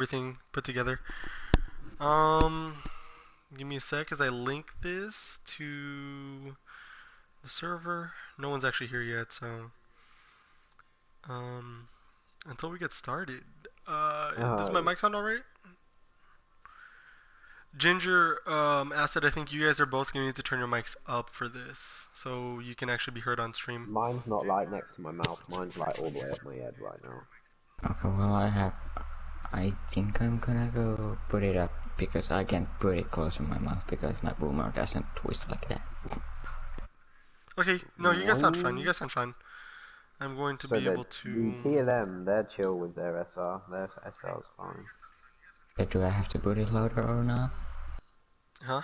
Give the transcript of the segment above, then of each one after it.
everything put together. Um, Give me a sec as I link this to the server. No one's actually here yet, so um, until we get started, does my Oh, mic sound alright? Ginger asked that I think you guys are both going to need to turn your mics up for this, so you can actually be heard on stream. mine's not like next to my mouth. Mine's like all the way up my head right now. Okay, well I think I'm gonna go put it up because I can't put it close to my mouth because my boomer doesn't twist like that. Okay, no, you guys sound fine. You One. guys sound fine. I'm going to So be able the to. TLM, they're chill with their SR. Their SR's fine. But do I have to put it louder or not? Huh?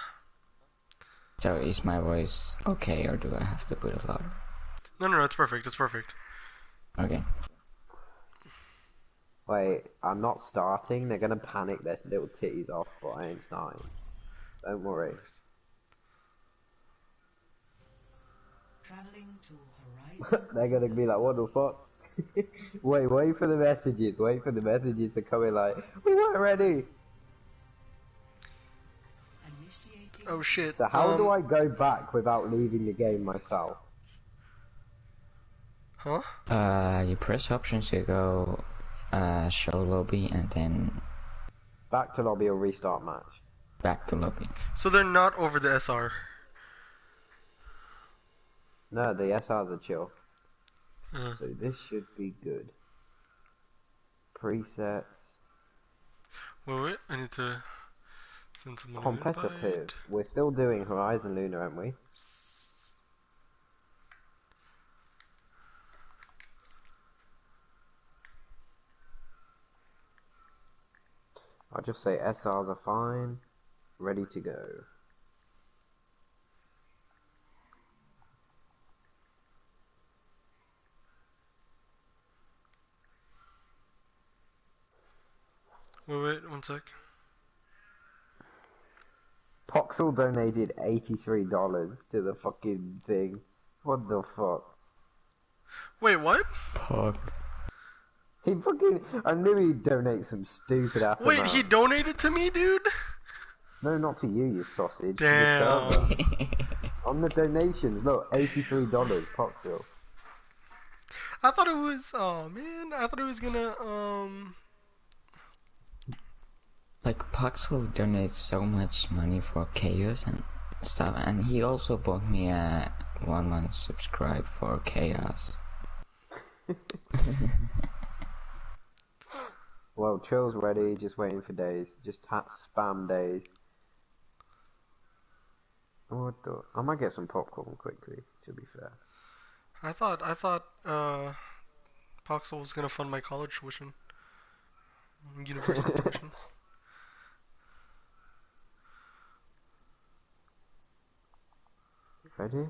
So is my voice okay or do I have to put it louder? No, it's perfect. It's perfect. Okay. Wait, I'm not starting. They're gonna panic their little titties off, but I ain't starting. Don't worry. Traveling to Horizon. They're gonna be like, what the fuck? wait for the messages. Wait for the messages to come in like, we weren't ready. Initiating. Oh shit. So how do I go back without leaving the game myself? Huh? You press options to go show lobby and then Back to lobby or restart match. back to lobby. So they're not over the SR. No, the SRs are chill. Uh, So this should be good. Presets. wait. I need to send someone an Competitive. invite. We're still doing Horizon Lunar, aren't we? I'll just say SRs are fine. Ready to go. Wait, one sec. Poxel donated $83 to the fucking thing. What the fuck? Wait, what? Pog. He fucking... I knew he'd donate some stupid ass Wait, amount. he donated to me, dude? No, not to you, you sausage. Damn. To the server. On the donations, look, $83, Poxel. I thought it was. Oh man, I thought it was gonna. Like Paxel donates so much money for chaos and stuff, and he also bought me a 1 month subscribe for chaos. Well, Chill's ready, just waiting for days. Just spam days. What the... I might get some popcorn quickly, to be fair. I thought. Poxel was gonna fund my college tuition. University tuition. Ready?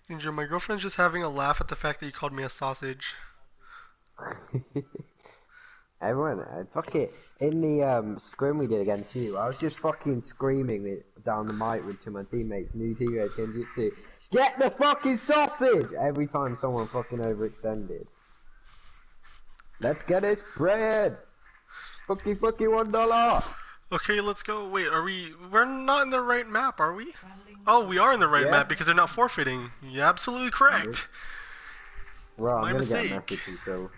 Ginger, my girlfriend's just having a laugh at the fact that you called me a sausage. Everyone, fuck it. In the scrim we did against you, I was just fucking screaming it down the mic to my teammates, new teammates, Genjutsu, get the fucking sausage! Every time someone fucking overextended. Let's get this bread! Fucky $1. Okay, let's go. Wait, are we? We're not in the right map, are we? Oh, we are in the right Yeah. map because they're not forfeiting. You're absolutely correct. Well, My I'm gonna mistake. get a message from Phil.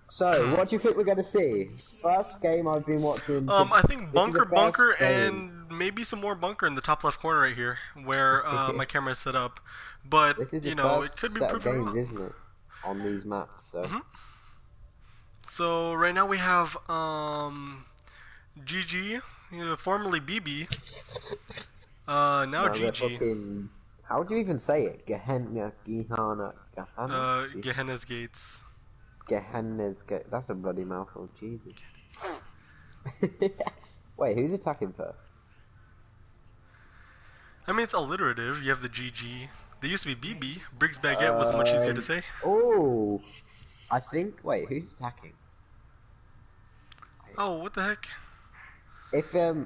So, what do you think we're gonna see? First game I've been watching. I think This is the bunker, first game. and maybe some more bunker in the top left corner right here, where my camera is set up. But This is the you know, it first could be set of proven games, wrong. isn't it? On these maps, so. So right now we have GG, formerly BB. Now No, they're GG. fucking... How do you even say it? Gehenna. Gehenna's Gates. Gehenna's Gate. That's a bloody mouthful, Jesus. Wait, who's attacking first? I mean, it's alliterative. You have the GG. They used to be BB. Briggs Baguette was much easier to say. Oh, I think. Wait, who's attacking? Oh, what the heck? If I need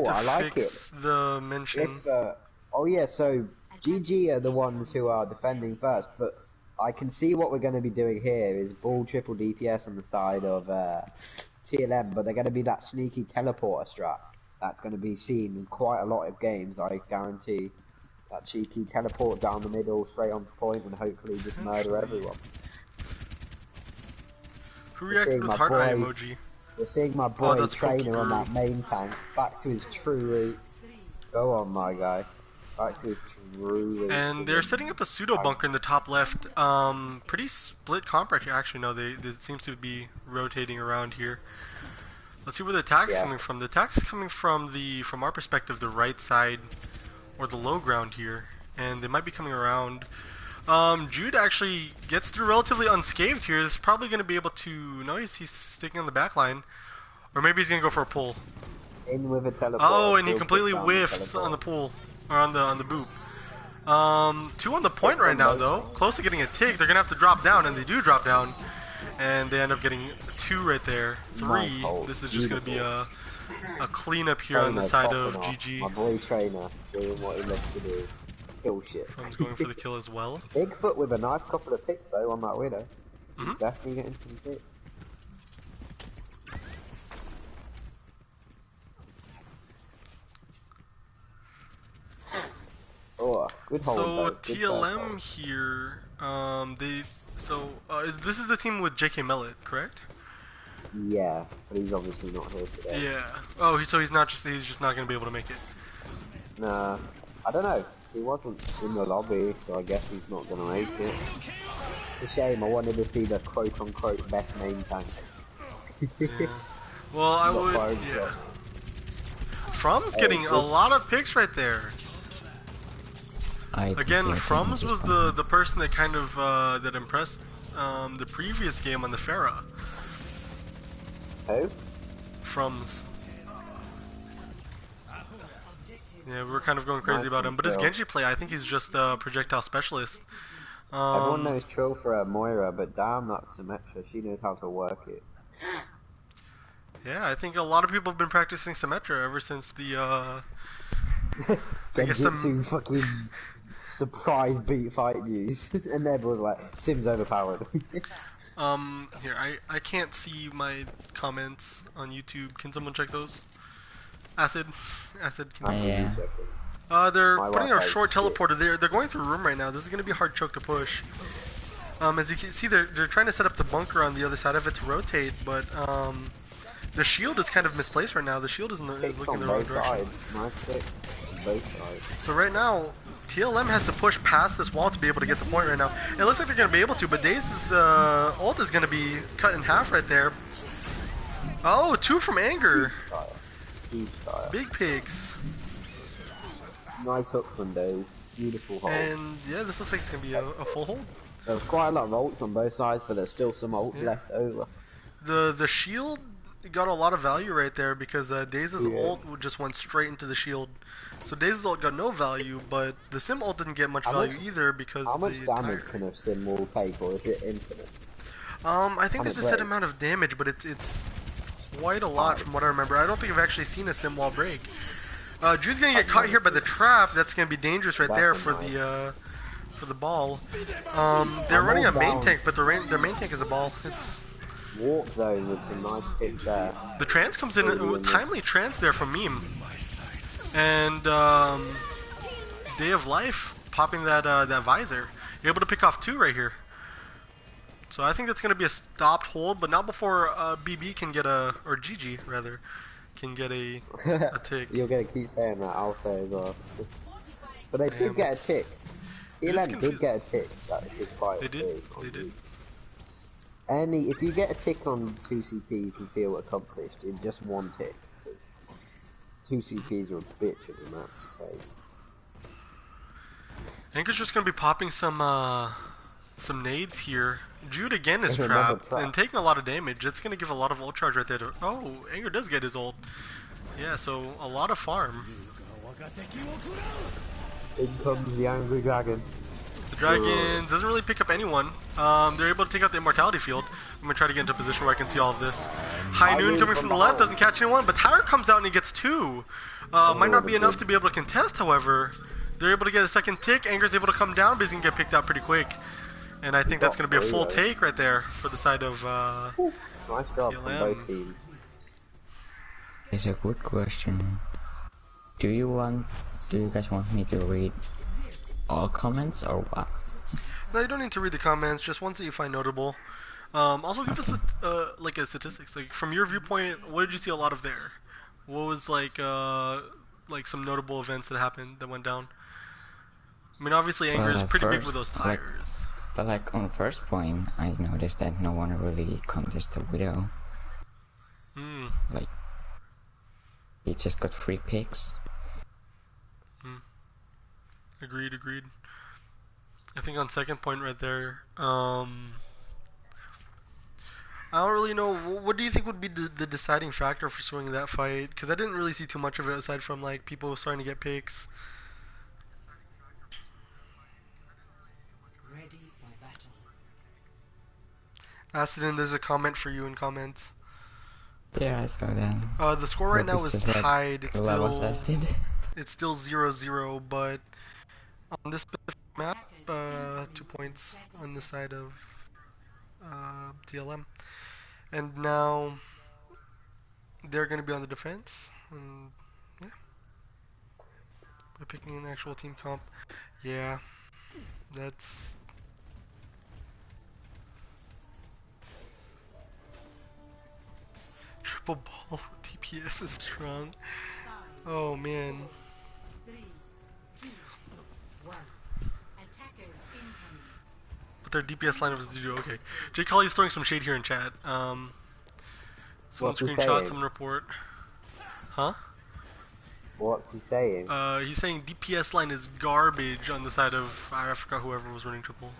oh, to I like fix it. the mention. If oh yeah, so GG are the ones who are defending first, but I can see what we're going to be doing here is ball triple DPS on the side of TLM, but they're going to be that sneaky teleporter strat. That's going to be seen in quite a lot of games, I guarantee. That cheeky teleport down the middle, straight onto point, and hopefully just murder everyone. Who We're reacted seeing with my heart eye boy, emoji? we're seeing my Oh, boy that's trainer on Pokebrew. that main tank, back to his true roots. Go on, my guy. Back to his true roots. And they're setting up a pseudo bunker in the top left. Pretty split comp right here. Actually, no, they seems to be rotating around here. Let's see where the attack's coming from. The attack's coming from from our perspective, the right side or the low ground here, and they might be coming around. Jude actually gets through relatively unscathed here. Is probably going to be able to. No, he's sticking on the back line, or maybe he's going to go for a pull. In with a teleport. Oh, and he completely whiffs on the pull, or on the boop. Two on the point right now though, close to getting a tick. They're gonna have to drop down, and they do drop down, and they end up getting 2 right there. 3. Nice, this is just gonna be a cleanup here on the side of GG. My boy trainer doing what he loves to do. Kill shit. From's going for the kill as well. Bigfoot with a nice couple of picks though on that widow. Mhm. Definitely getting some picks. Oh, good hold. So though. Good TLM hold. here, this is the team with JK Mellet, correct? Yeah, but he's obviously not here today. Yeah. Oh, so he's just not gonna be able to make it. Nah, I don't know. He wasn't in the lobby, so I guess he's not gonna make it. It's a shame. I wanted to see the quote-unquote best main tank. Yeah. Well, I Not would. fired Yeah. yet. From's getting a lot of picks right there. Again, Frums was the person that kind of that impressed the previous game on the Pharah. Who? Frums. Yeah, we were kind of going crazy about him, but his Trill. Genji play, I think he's just a projectile specialist. Everyone knows Trill for Moira, but damn, that's Symmetra. She knows how to work it. Yeah, I think a lot of people have been practicing Symmetra ever since the I guess Genjutsu fucking surprise beat fight news, and everyone's like, Sim's overpowered. Here, I can't see my comments on YouTube. Can someone check those? Acid, can you? Yeah. They're My putting a Wi-Fi short is shit. teleporter. They're going through a room right now. This is going to be a hard choke to push. As you can see, they're trying to set up the bunker on the other side of it to rotate, but the shield is kind of misplaced right now. The shield is Picks looking on the wrong both direction. sides. Nice pick. Both sides. So right now, TLM has to push past this wall to be able to get the point right now. It looks like they're going to be able to, but Daze's ult is going to be cut in half right there. Oh, 2 from Anger. Huge style. Big pigs. Nice hook from Daze. Beautiful hold. And yeah, this looks like it's going to be a full hold. There's quite a lot of ults on both sides, but there's still some ults left over. The shield got a lot of value right there because Daze's Yeah. ult just went straight into the shield. So Daze's ult got no value, but the Sim ult didn't get much How value much- either because How much the damage entire- can a Sim wall take, or is it infinite? I think there's a set break? amount of damage, but it's quite a lot from what I remember. I don't think I've actually seen a Sim wall break. Drew's gonna get caught here by the trap. That's gonna be dangerous right That's there a for nice- the ball. They're running a all main down. tank, but their main tank is a ball. It's Warp zone with some nice picks there. the trance comes in, timely trance there from Meme, and Day of Life popping that visor. You're able to pick off 2 right here. So I think that's gonna be a stopped hold, but not before BB can get or GG rather, can get a tick. You're gonna keep saying that, I'll say as well. But they Damn, did get a it's- tick. it is TLM did confusing. get a tick. That is quite They did. big on They did. you. If you get a tick on 2CP, you can feel accomplished in just 1 tick. 2 CPs are a bitch of a map to take. Anchor's just gonna be popping some nades here. Jude again is Another trapped trap. and taking a lot of damage. It's gonna give a lot of ult charge right there. Oh, Anger does get his ult. Yeah, so a lot of farm. In comes the angry dragon. The Dragons doesn't really pick up anyone. They're able to take out the Immortality Field. I'm gonna try to get into a position where I can see all of this. High Noon coming from the left doesn't catch anyone, but Tyre comes out and he gets 2. Might not be enough to be able to contest, however. They're able to get a second tick. Anger's able to come down, but he's gonna get picked out pretty quick. And I think that's gonna be a full take right there for the side of Nice job from both TLM. teams. It's a quick question. Do you guys want me to read all comments or what? No, you don't need to read the comments. Just ones that you find notable. Also, give us like a statistics. Like from your viewpoint, what did you see a lot of there? What was like some notable events that happened that went down? I mean, obviously, Anger is pretty big with those tires. But like on first point, I noticed that no one really contested Widow. Like, he just got free picks. Agreed. I think on second point right there, I don't really know. What do you think would be the deciding factor for swinging that fight? Because I didn't really see too much of it aside from like people starting to get picks. Ready for battle. Acidin, there's a comment for you in comments. Yeah, I saw that. The score right now is tied. It's still 0-0, but on this map, 2 points on the side of TLM. And now they're going to be on the defense. And yeah, we're picking an actual team comp. Yeah, that's. Triple ball DPS is strong. Oh man. 3, 2, 1. Attackers incoming. But their DPS lineup is to do okay. Jake Holly's throwing some shade here in chat. Someone screenshot, someone report. Huh? What's he saying? He's saying DPS line is garbage on the side of I forgot whoever was running triple.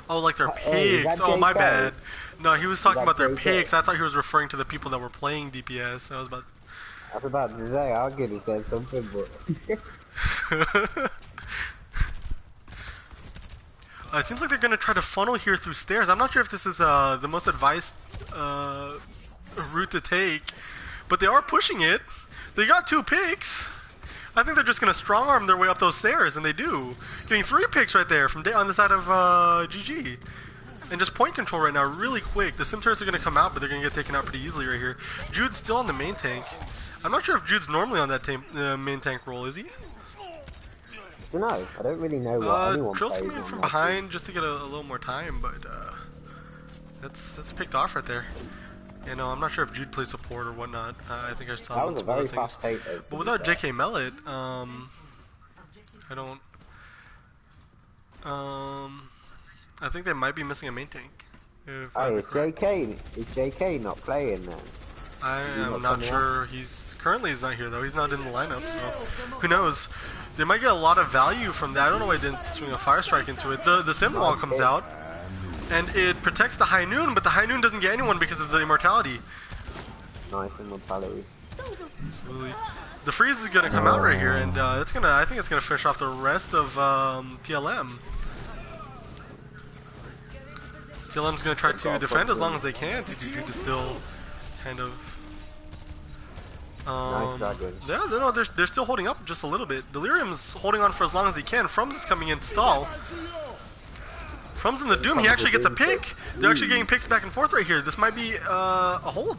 Oh, like their pigs. Oh, my bad. No, he was talking about their pigs. I thought he was referring to the people that were playing DPS. I was about to say, I'll get he said something, but. It seems like they're gonna try to funnel here through stairs. I'm not sure if this is the most advised route to take, but they are pushing it. They got 2 picks. I think they're just gonna strong arm their way up those stairs, and they do. Getting 3 picks right there from on the side of GG. And just point control right now, really quick. The sim turrets are gonna come out, but they're gonna get taken out pretty easily right here. Jude's still on the main tank. I'm not sure if Jude's normally on that main tank role, is he? I don't know. I don't really know what anyone Trill's plays coming in on from that behind just to get a little more time, but that's picked off right there. You know, I'm not sure if Jude plays support or whatnot. I think I saw That was a very things. fast take, though. But without JK Mellet, I don't. I think they might be missing a main tank. Hey, is JK not playing then? I am not sure. He's not here though. He's not in the lineup, so who knows? They might get a lot of value from that. I don't know why they didn't swing a fire strike into it. The sim wall comes out, and it protects the high noon, but the high noon doesn't get anyone because of the immortality. Nice immortality. Absolutely. The freeze is gonna come out right here, and I think it's gonna finish off the rest of TLM. TLM's gonna try to defend as long as they can. TTG is still kind of. Yeah, no, they're still holding up just a little bit. Delirium's holding on for as long as he can. Frums is coming in to stall. Frums in the Doom, he actually gets a pick. They're actually getting picks back and forth right here. This might be a hold.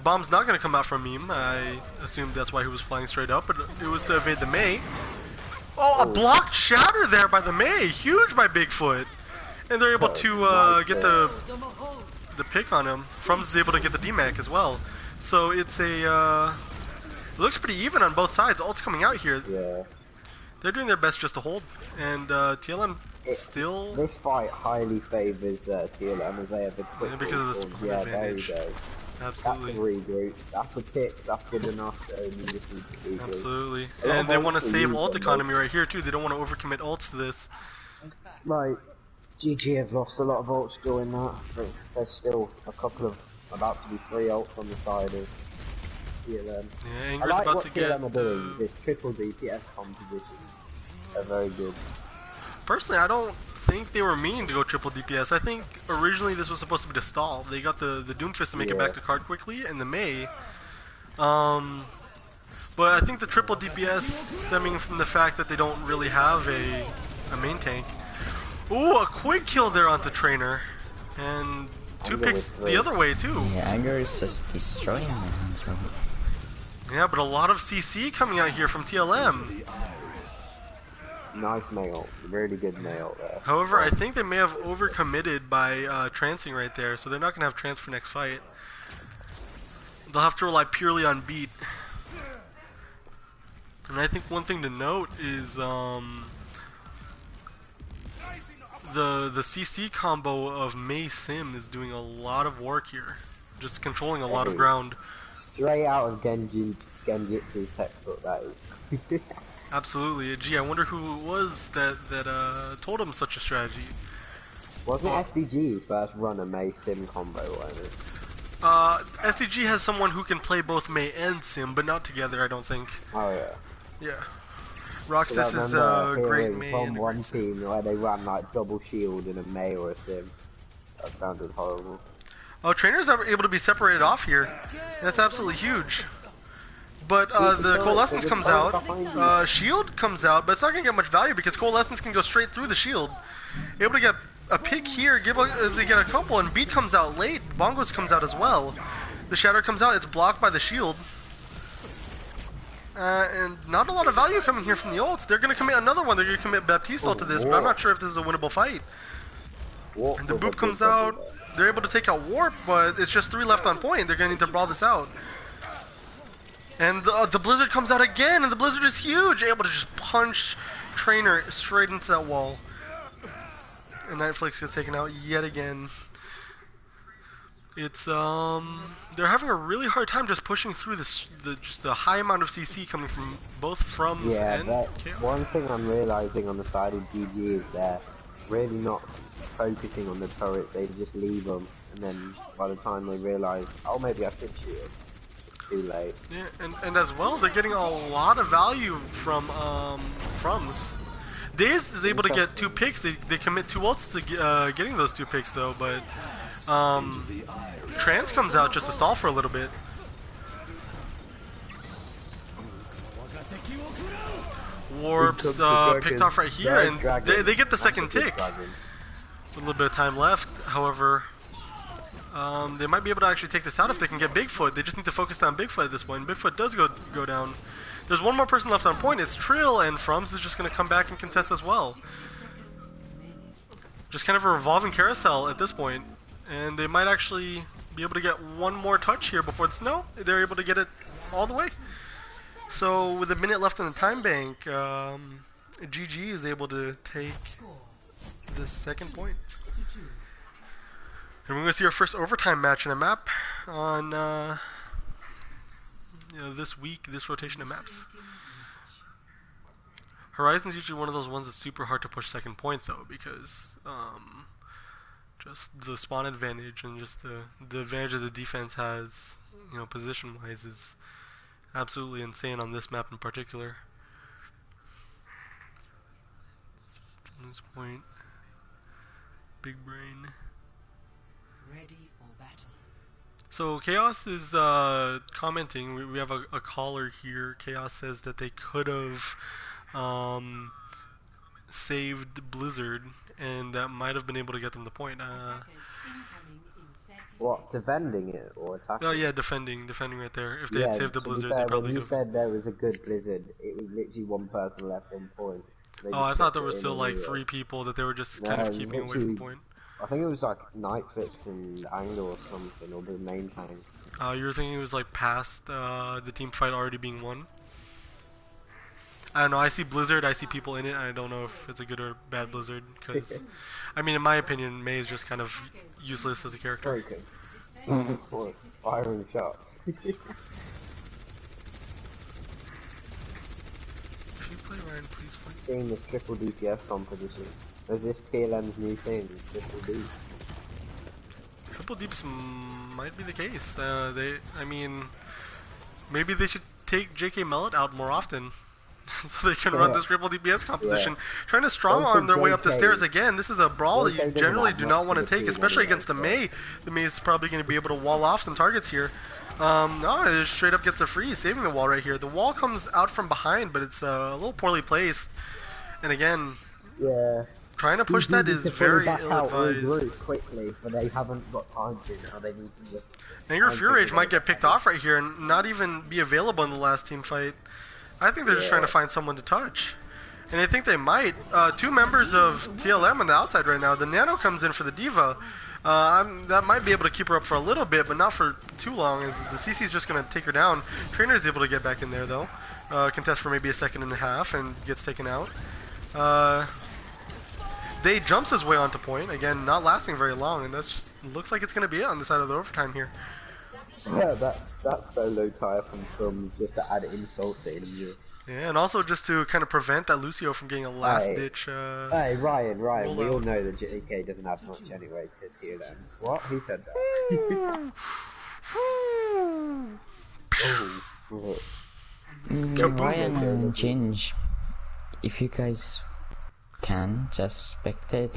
Bomb's not gonna come out from Meme. I assumed that's why he was flying straight up, but it was to evade the Mei. Oh, a blocked shatter there by the Mei. Huge by Bigfoot. And they're able to get the pick on him. Frums is able to get the DMAC as well. So it's a, it looks pretty even on both sides. Ult's coming out here. Yeah. They're doing their best just to hold. And TLM still... This fight highly favors TLM as they have a quick because of the sprint advantage. There you go. Absolutely. That's a regroup. That's a tick. That's good enough. Absolutely. And they want to save ult economy right here too. They don't want to overcommit ults to this. Right. GG have lost a lot of ults during that, but there's still a couple of about to be 3 ults on the side of TLM. Yeah, Anger's like about what to TLM get. Are doing. This triple DPS compositions are very good. Personally, I don't think they were meaning to go triple DPS. I think originally this was supposed to be the stall. They got the Doomfist to make it back to card quickly, and the Mei. But But I think the triple DPS stemming from the fact that they don't really have a main tank. Ooh, a quick kill there onto Trainer. And 2 picks the other way too. Yeah, Anger is just destroying him, so... Yeah, but a lot of CC coming out here from TLM. Nice mail, really good mail there. However, I think they may have overcommitted by trancing right there, so they're not going to have trance for next fight. They'll have to rely purely on beat. And I think one thing to note is the CC combo of Mei Sim is doing a lot of work here, just controlling a lot of ground. Straight out of Genjutsu's textbook, that is. Absolutely. Gee, I wonder who it was that told him such a strategy. Wasn't it SDG who first run a Mei Sim combo, wasn't it? SDG has someone who can play both Mei and Sim, but not together, I don't think. Oh yeah. Yeah. Roxas is a great Mei from and a one great Sim. team where they ran like double shield in a Mei or a Sim. That sounded horrible. Oh, Trainers are able to be separated off here. That's absolutely huge. But the Coalescence comes out, Shield comes out, but it's not going to get much value because Coalescence can go straight through the Shield. Able to get a pick here, they get a couple, and Beat comes out late, Bongos comes out as well. The Shatter comes out, it's blocked by the Shield. And not a lot of value coming here from the ults. They're going to commit another one, they're going to commit Baptiste ult to this, but I'm not sure if this is a winnable fight. And the Boop comes out, they're able to take out Warp, but it's just 3 left on point, they're going to need to brawl this out. And the Blizzard comes out again, and the Blizzard is huge, able to just punch Trainer straight into that wall. And Netflix gets taken out yet again. It's they're having a really hard time just pushing through the high amount of CC coming from both Frums and Chaos. One thing I'm realizing on the side of GG is they're really not focusing on the turret. They just leave them, and then by the time they realize, oh, maybe I should shoot it. Too late. Yeah, and as well, they're getting a lot of value from Frums. Daze is able to get 2 picks. They commit 2 ults to getting those 2 picks though, but Trance comes out just to stall for a little bit. Warps picked off right here, and they get the second tick. A little bit of time left, however. They might be able to actually take this out if they can get Bigfoot. They just need to focus on Bigfoot at this point. Bigfoot does go down. There's one more person left on point. It's Trill, and Frums is just going to come back and contest as well. Just kind of a revolving carousel at this point. And they might actually be able to get one more touch here before it's... No, they're able to get it all the way. So with a minute left in the time bank, GG is able to take the second point. And we're going to see our first overtime match in a map on this week, this rotation of maps. Horizon's usually one of those ones that's super hard to push second point though, because just the spawn advantage and just the advantage that the defense has, position-wise, is absolutely insane on this map in particular. At this point, big brain. Ready for battle. So Chaos is commenting. We have a caller here. Chaos says that they could have saved Blizzard, and that might have been able to get them the point. What, defending it or attacking? Oh yeah, defending right there. If they had saved the Blizzard, they probably when you could. said there was a good Blizzard, it was literally one person left on point. Oh, I thought there was still like 3 people that they were just kind of keeping away from point. I think it was like Nightfix and Angle or something, or the main tank. You were thinking it was like past the team fight already being won? I don't know, I see Blizzard, I see people in it, I don't know if it's a good or bad Blizzard, because, I mean, in my opinion, Mei is just kind of useless as a character. Very good. Or firing shots. If you play Ryan, please play. Seeing this triple DPS competition. Is this TLM's new thing? Triple D. Triple deeps might be the case. I mean, maybe they should take JK Mellet out more often, so they can run this triple DPS competition. Trying to strong arm their way up the stairs again. This is a brawl that you generally do not want to take, especially against the Mei. The Mei is probably going to be able to wall off some targets here. No, it just straight up gets a freeze, saving the wall right here. The wall comes out from behind, but it's a little poorly placed. And again, Yeah. trying to push These that need is to fully very back out, ill-advised. regroup quickly, but they haven't got time to now. They need to just. Anger try and Fury Rage figure might it get picked out. off right here and not even be available in the last team fight. I think they're just trying to Yeah. find someone to touch. And I think they might. Two members of TLM on the outside right now. The Nano comes in for the Diva. That might be able to keep her up for a little bit, but not for too long, as the CC's just going to take her down. Trainer is able to get back in there, though. Contest for maybe a second and a half and gets taken out. They jumps his way onto point. Again, not lasting very long, and that's just looks like it's going to be it on the side of the overtime here. Yeah, that's solo tire from just to add insult to injury. Yeah, and also just to kind of prevent that Lucio from getting a last-ditch Hey, Ryan, we all rollout. know that JK doesn't have much anyway to TLM. What? Who said that? Oh. Ryan and Ginge, if you guys can, just spectate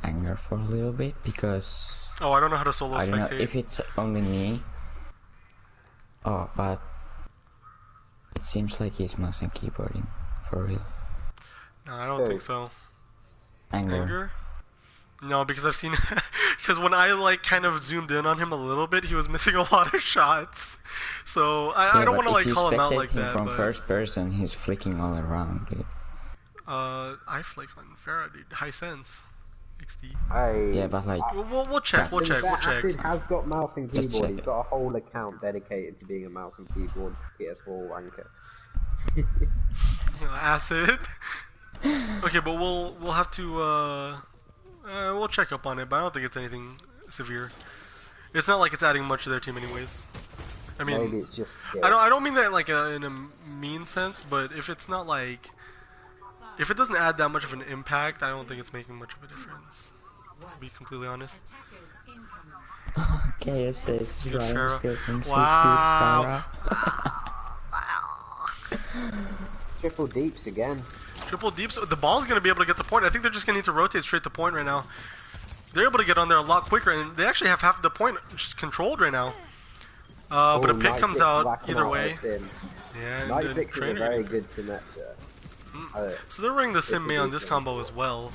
Anger for a little bit, because Oh, I don't know how to solo I don't know spectate. if it's only me. Oh, but it seems like he's mouse and keyboarding, for real. No, I don't think so. Anger. Anger? No, because I've seen because when I like kind of zoomed in on him a little bit, he was missing a lot of shots. So I don't want to like call him out like that. From But first person, he's flicking all around, dude. I flick on Farah, dude. High sense. XD. Yeah, but like, We'll check. We'll check. We'll Acid check. has got mouse and Just keyboard. check He's it. got a whole account dedicated to being a mouse and keyboard PS4 wanker. Acid. Okay, but we'll have to we'll check up on it, but I don't think it's anything severe. It's not like it's adding much to their team, anyways. I mean, Maybe it's just. I don't mean that like in a mean sense, but if it's not like if it doesn't add that much of an impact, I don't think it's making much of a difference. To be completely honest. Chaos says Good Ryan Farah. still thinks Wow. he's good, Farah. Triple deeps again. Triple deeps. The ball's gonna be able to get the point. I think they're just gonna need to rotate straight to point right now. They're able to get on there a lot quicker, and they actually have half of the point just controlled right now. But a pick comes out either way. Yeah, Night and Vix is a Trainer very getting- good Symmetra. So they're running the Sim Mei is on this good. combo as well.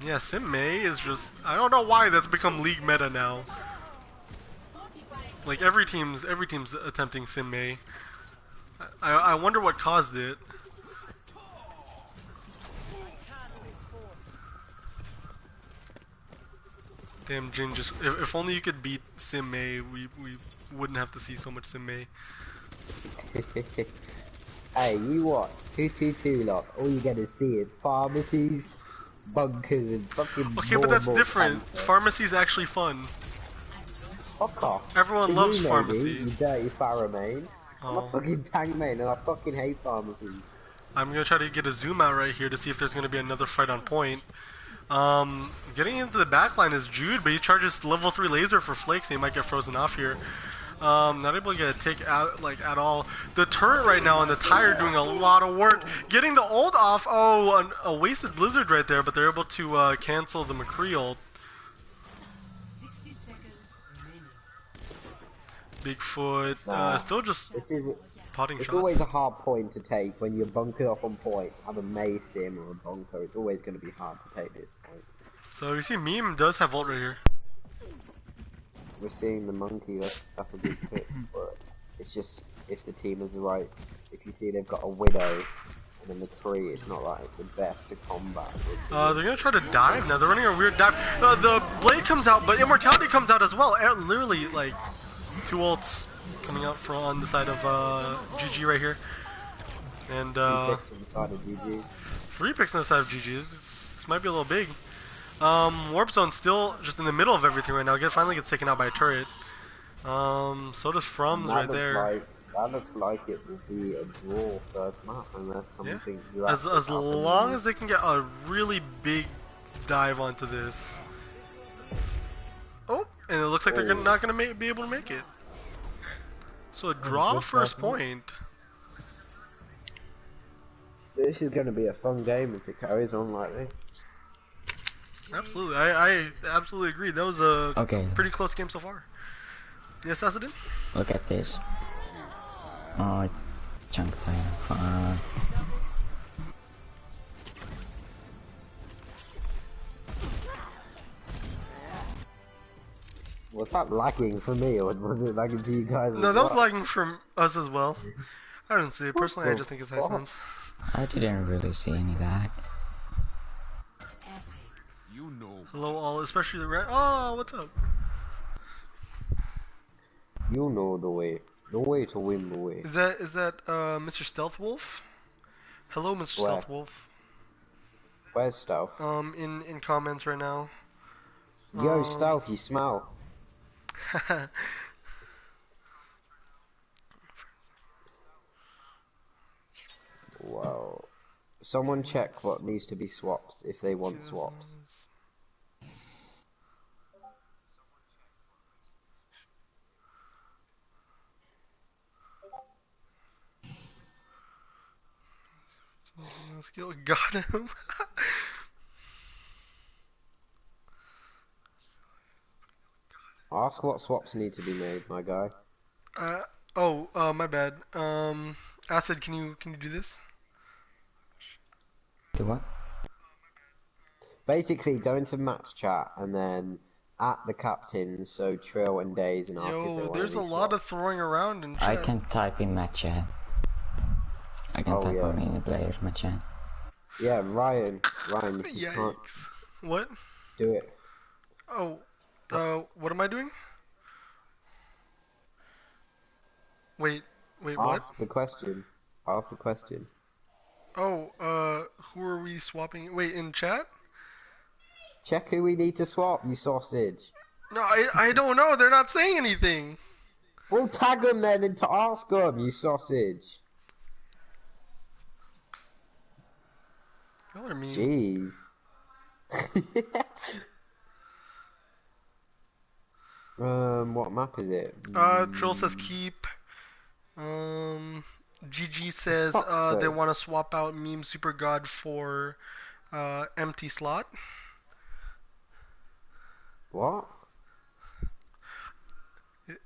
Yeah, Sim Mei is just I don't know why that's become league meta now. Like every team's attempting Sim Mei. I wonder what caused it. Damn, Jin, just if only you could beat Sim Mei, we wouldn't have to see so much Sim Mei. Hey, you watch 222 lock. All you get to see is pharmacies, bunkers, and fucking. Okay, but that's different. Pharmacy's actually fun. Fuck off. Everyone To loves you, maybe, pharmacy. You dirty Farah main. I'm Oh. a fucking tank main, and I fucking hate pharmacy. I'm gonna try to get a zoom out right here to see if there's gonna be another fight on point. Getting into the backline is Jude, but he charges level 3 laser for Flakes, and he might get frozen off here. Not able to get a take out like at all. The turret right now and the tire doing a lot of work. Getting the ult off. Oh, a wasted blizzard right there, but they're able to cancel the McCree ult. 60 seconds remaining. Bigfoot still just This is. potting It's shots. always a hard point to take when you're bunkered up on point. Have a maze sim or a bunker. It's always going to be hard to take this point. So you see, Meme does have ult right here. We're seeing the monkey. That's a big tip, but it's just if the team is right. If you see they've got a widow and a McCree, it's not like the best to combat. They're gonna try to dive now. They're running a weird dive. The blade comes out, but immortality comes out as well. Literally, like 2 ults coming out from on the side of GG right here, and Picks on the side of GG. 3 picks on the side of GG. This might be a little big. Warp Zone still just in the middle of everything right now. Finally gets taken out by a turret. So does Frums right there. That looks like it will be a draw first map unless something. As long as they can get a really big dive onto this. Oh, and it looks like they're not going to be able to make it. So a draw first point. This is going to be a fun game if it carries on like this. Absolutely. I absolutely agree. That was a Okay, pretty close game so far. Yes, Asadin? look at this. Oh, chunk time. Fuck. Was that lagging for me, or was it lagging to you guys No, as that was well? lagging from us as well. I don't see it. What Personally, I the just think it's high fuck? sense. I didn't really see any lag. You know. Hello, all, especially the red. Oh, what's up? You know the way. The way to win the way. Is that Mr. Stealth Wolf? Hello, Mr. Where? Stealth Wolf. Where's Stealth? In comments right now. Yo, Stealth, you smell. Wow. Someone check what needs to be swaps if they want swaps. Skill got him. Ask what swaps need to be made, my guy. My bad. Acid, can you do this? Do what? Basically, go into match chat and then at the captains, so Trill and Days, and ask if they Yo, want there's a any lot of swaps. throwing around in chat. I can type in my chat. I can Oh, type yeah. on any players my chat. Yeah, Ryan, if you can't Yikes. What? do it, Oh, what am I doing? Wait, what? ask the question. Ask the question. Oh, who are we swapping? Wait, in chat? Check who we need to swap, you sausage. No, I don't know. They're not saying anything. We'll tag them then and to ask them, you sausage. Y'all are mean. Jeez. What map is it? Trill says keep. GG says Fuck's they sake. want to swap out Meme Super God for empty slot. What?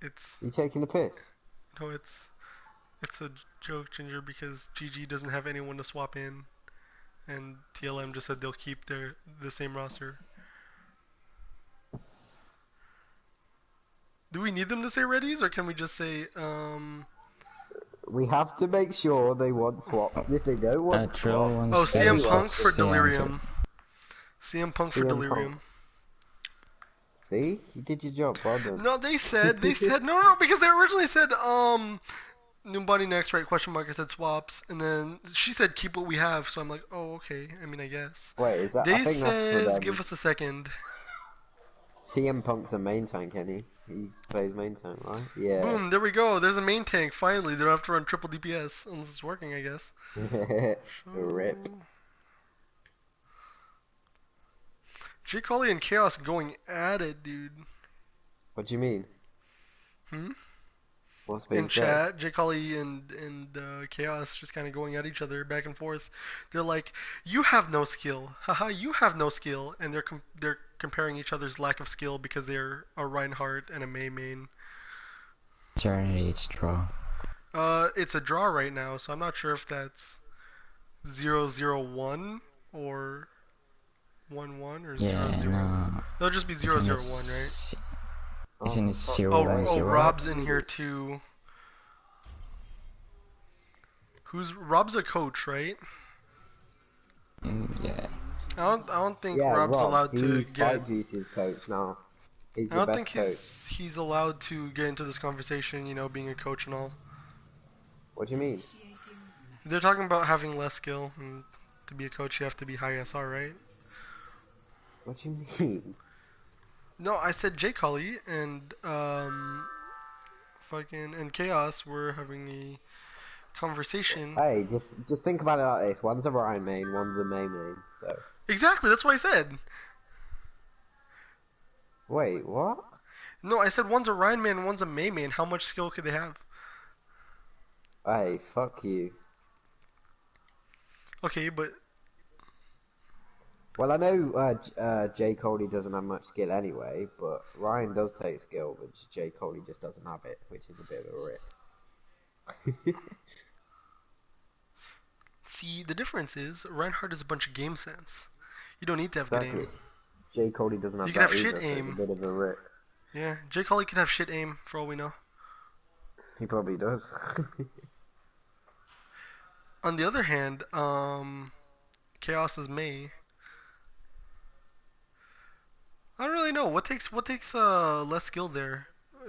It's You taking the piss? no, it's a joke, Ginger, because GG doesn't have anyone to swap in, and TLM just said they'll keep the same roster. Do we need them to say readies, or can we just say We have to make sure they want swaps. If they don't want Trill swaps, wants Oh, to CM use Punk what's for CM Delirium. CM Punk for CM Delirium. Punk. See, you did your job. Well done. No, they said no, because they originally said new body next, right? Question mark. I said swaps, and then she said keep what we have. So I'm like, oh, okay. I mean, I guess. Wait, is that? I They think that's for says them. give us a second. CM Punk's a main tank, Kenny. He plays main tank, right? Yeah. Boom, there we go. There's a main tank. Finally, they don't have to run triple DPS unless it's working, I guess. Rip. J. Collie and Chaos going at it, dude. What do you mean? Hmm? What's being In said? chat, J. Collie and Chaos just kind of going at each other back and forth. They're like, "You have no skill, haha! You have no skill," and they're comparing each other's lack of skill because they're a Reinhardt and a Mei main. Eternity, it's draw. It's a draw right now, so I'm not sure if that's 0-0-1 or 1-1 or Yeah, 0-0. no. It'll just be 0-0-1, right? Isn't it fuck. 0-1-0? Rob's in here too. Rob's a coach, right? Yeah. I don't think Yeah, Rob's Rob, allowed to he's get. Fight Juice's coach now. He's I the don't think best coach. he's allowed to get into this conversation. You know, being a coach and all. What do you mean? They're talking about having less skill, and to be a coach, you have to be high SR, right? What do you mean? No, I said J. Cully and and Chaos were having a conversation. Hey, just think about it like this. One's a Ryan main, one's a May main. So Exactly, that's what I said. wait, what? No, I said one's a Ryan man and one's a Mei man. How much skill could they have? Hey, fuck you. Okay, but Well, I know Jay Coley doesn't have much skill anyway, but Ryan does take skill, which Jay Coley just doesn't have it, which is a bit of a rip. See, the difference is Reinhardt is a bunch of game sense. You don't need to have good Exactly. aim. Jay Coley doesn't You have can that have shit either, so it's a aim. bit of a rip. Yeah, Jake Holly can have shit aim for all we know. He probably does. On the other hand, Chaos is May. I don't really know. What takes less skill there,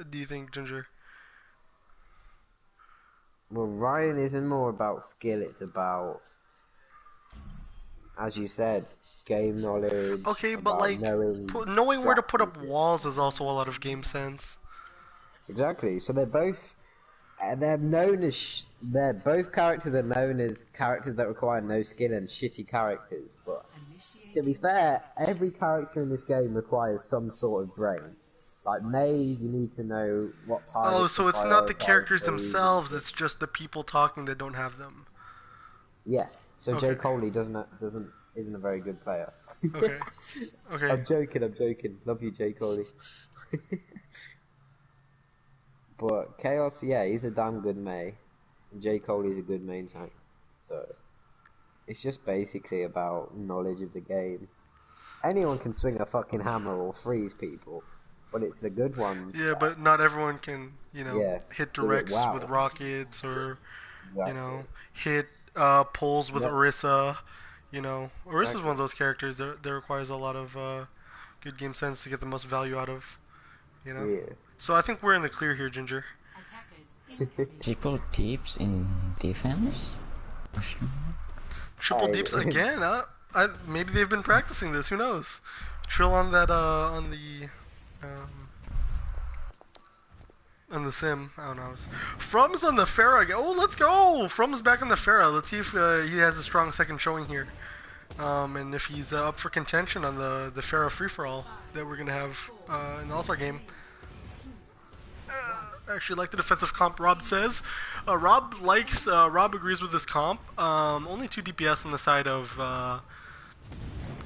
do you think, Ginger? Well, Ryan isn't more about skill, it's about, as you said, game knowledge, Okay, but about like knowing knowing where to put up strategies. walls is also a lot of game sense. Exactly. So they're both, they're known as, they're both characters are known as characters that require no skill and shitty characters. But to be fair, every character in this game requires some sort of brain. Like May, you need to know what Oh, targets to so it's not the prioritize. characters themselves; it's just the people talking that don't have them. Yeah. So Jay Okay. Coley isn't a very good player. Okay. Okay. I'm joking. I'm joking. Love you, Jay Coley. But Chaos, yeah, he's a damn good May. And Jay Coley's a good main tank. So it's just basically about knowledge of the game. Anyone can swing a fucking hammer or freeze people, but it's the good ones. Yeah, but not everyone can, Yeah, hit do it directs wow. with rockets or, Exactly. hit pulls with Yep. Orisa. Orisa's Exactly. one of those characters that requires a lot of good game sense to get the most value out of. Yeah. So I think we're in the clear here, Ginger. Attackers incoming. Triple tips in defense? Triple Hey. deeps again, huh? Maybe they've been practicing this. Who knows? Trill on that on the sim. I don't know. Frum's on the Pharah again. Oh, let's go! Frum's back on the Pharah. Let's see if he has a strong second showing here. And if he's up for contention on the Pharah free-for-all that we're going to have in the All-Star game. I actually like the defensive comp, Rob says. Rob agrees with this comp. Only 2 DPS on the side of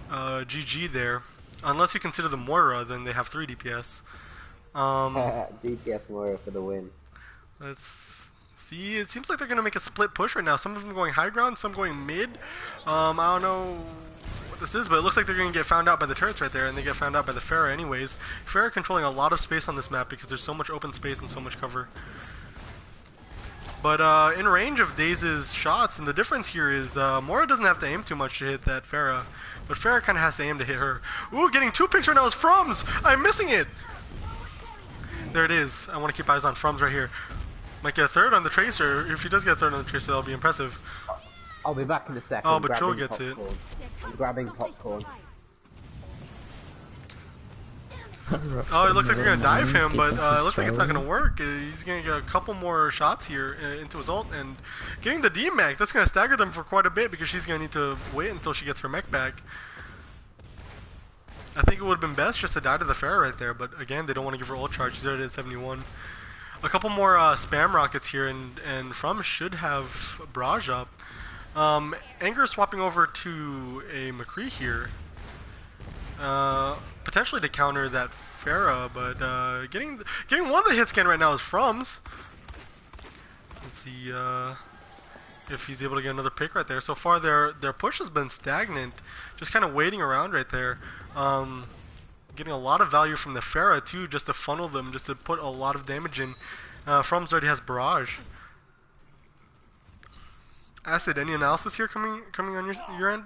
GG there. Unless you consider the Moira, then they have 3 DPS. DPS Moira for the win. Let's see. It seems like they're going to make a split push right now. Some of them going high ground, some going mid. I don't know what this is, but it looks like they're going to get found out by the turrets right there, and they get found out by the Pharah anyways. Pharah controlling a lot of space on this map because there's so much open space and so much cover. But in range of Daze's shots, and the difference here is Moira doesn't have to aim too much to hit that Pharah, but Pharah kind of has to aim to hit her. Ooh, getting 2 picks right now is Frums! I'm missing it! There it is. I want to keep eyes on Frums right here. Might get a third on the Tracer. If he does get a third on the Tracer, that'll be impressive. I'll be back in a second. Oh, but Joe grabbing gets it. popcorn. I'm grabbing popcorn. Oh, it looks like they're going to dive him, but it looks like it's not going to work. He's going to get a couple more shots here into his ult, and getting the D-Mech, that's going to stagger them for quite a bit because she's going to need to wait until she gets her mech back. I think it would have been best just to die to the Pharah right there, but again, they don't want to give her ult charge. She's already at 71. A couple more spam rockets here, and From should have barrage up. Anger swapping over to a McCree here. Potentially to counter that Pharah, but getting one of the hit scan right now is Frums. Let's see if he's able to get another pick right there. So far, their push has been stagnant, just kind of waiting around right there. Getting a lot of value from the Pharah too, just to funnel them, just to put a lot of damage in. Frums already has barrage. Acid, any analysis here coming on your end?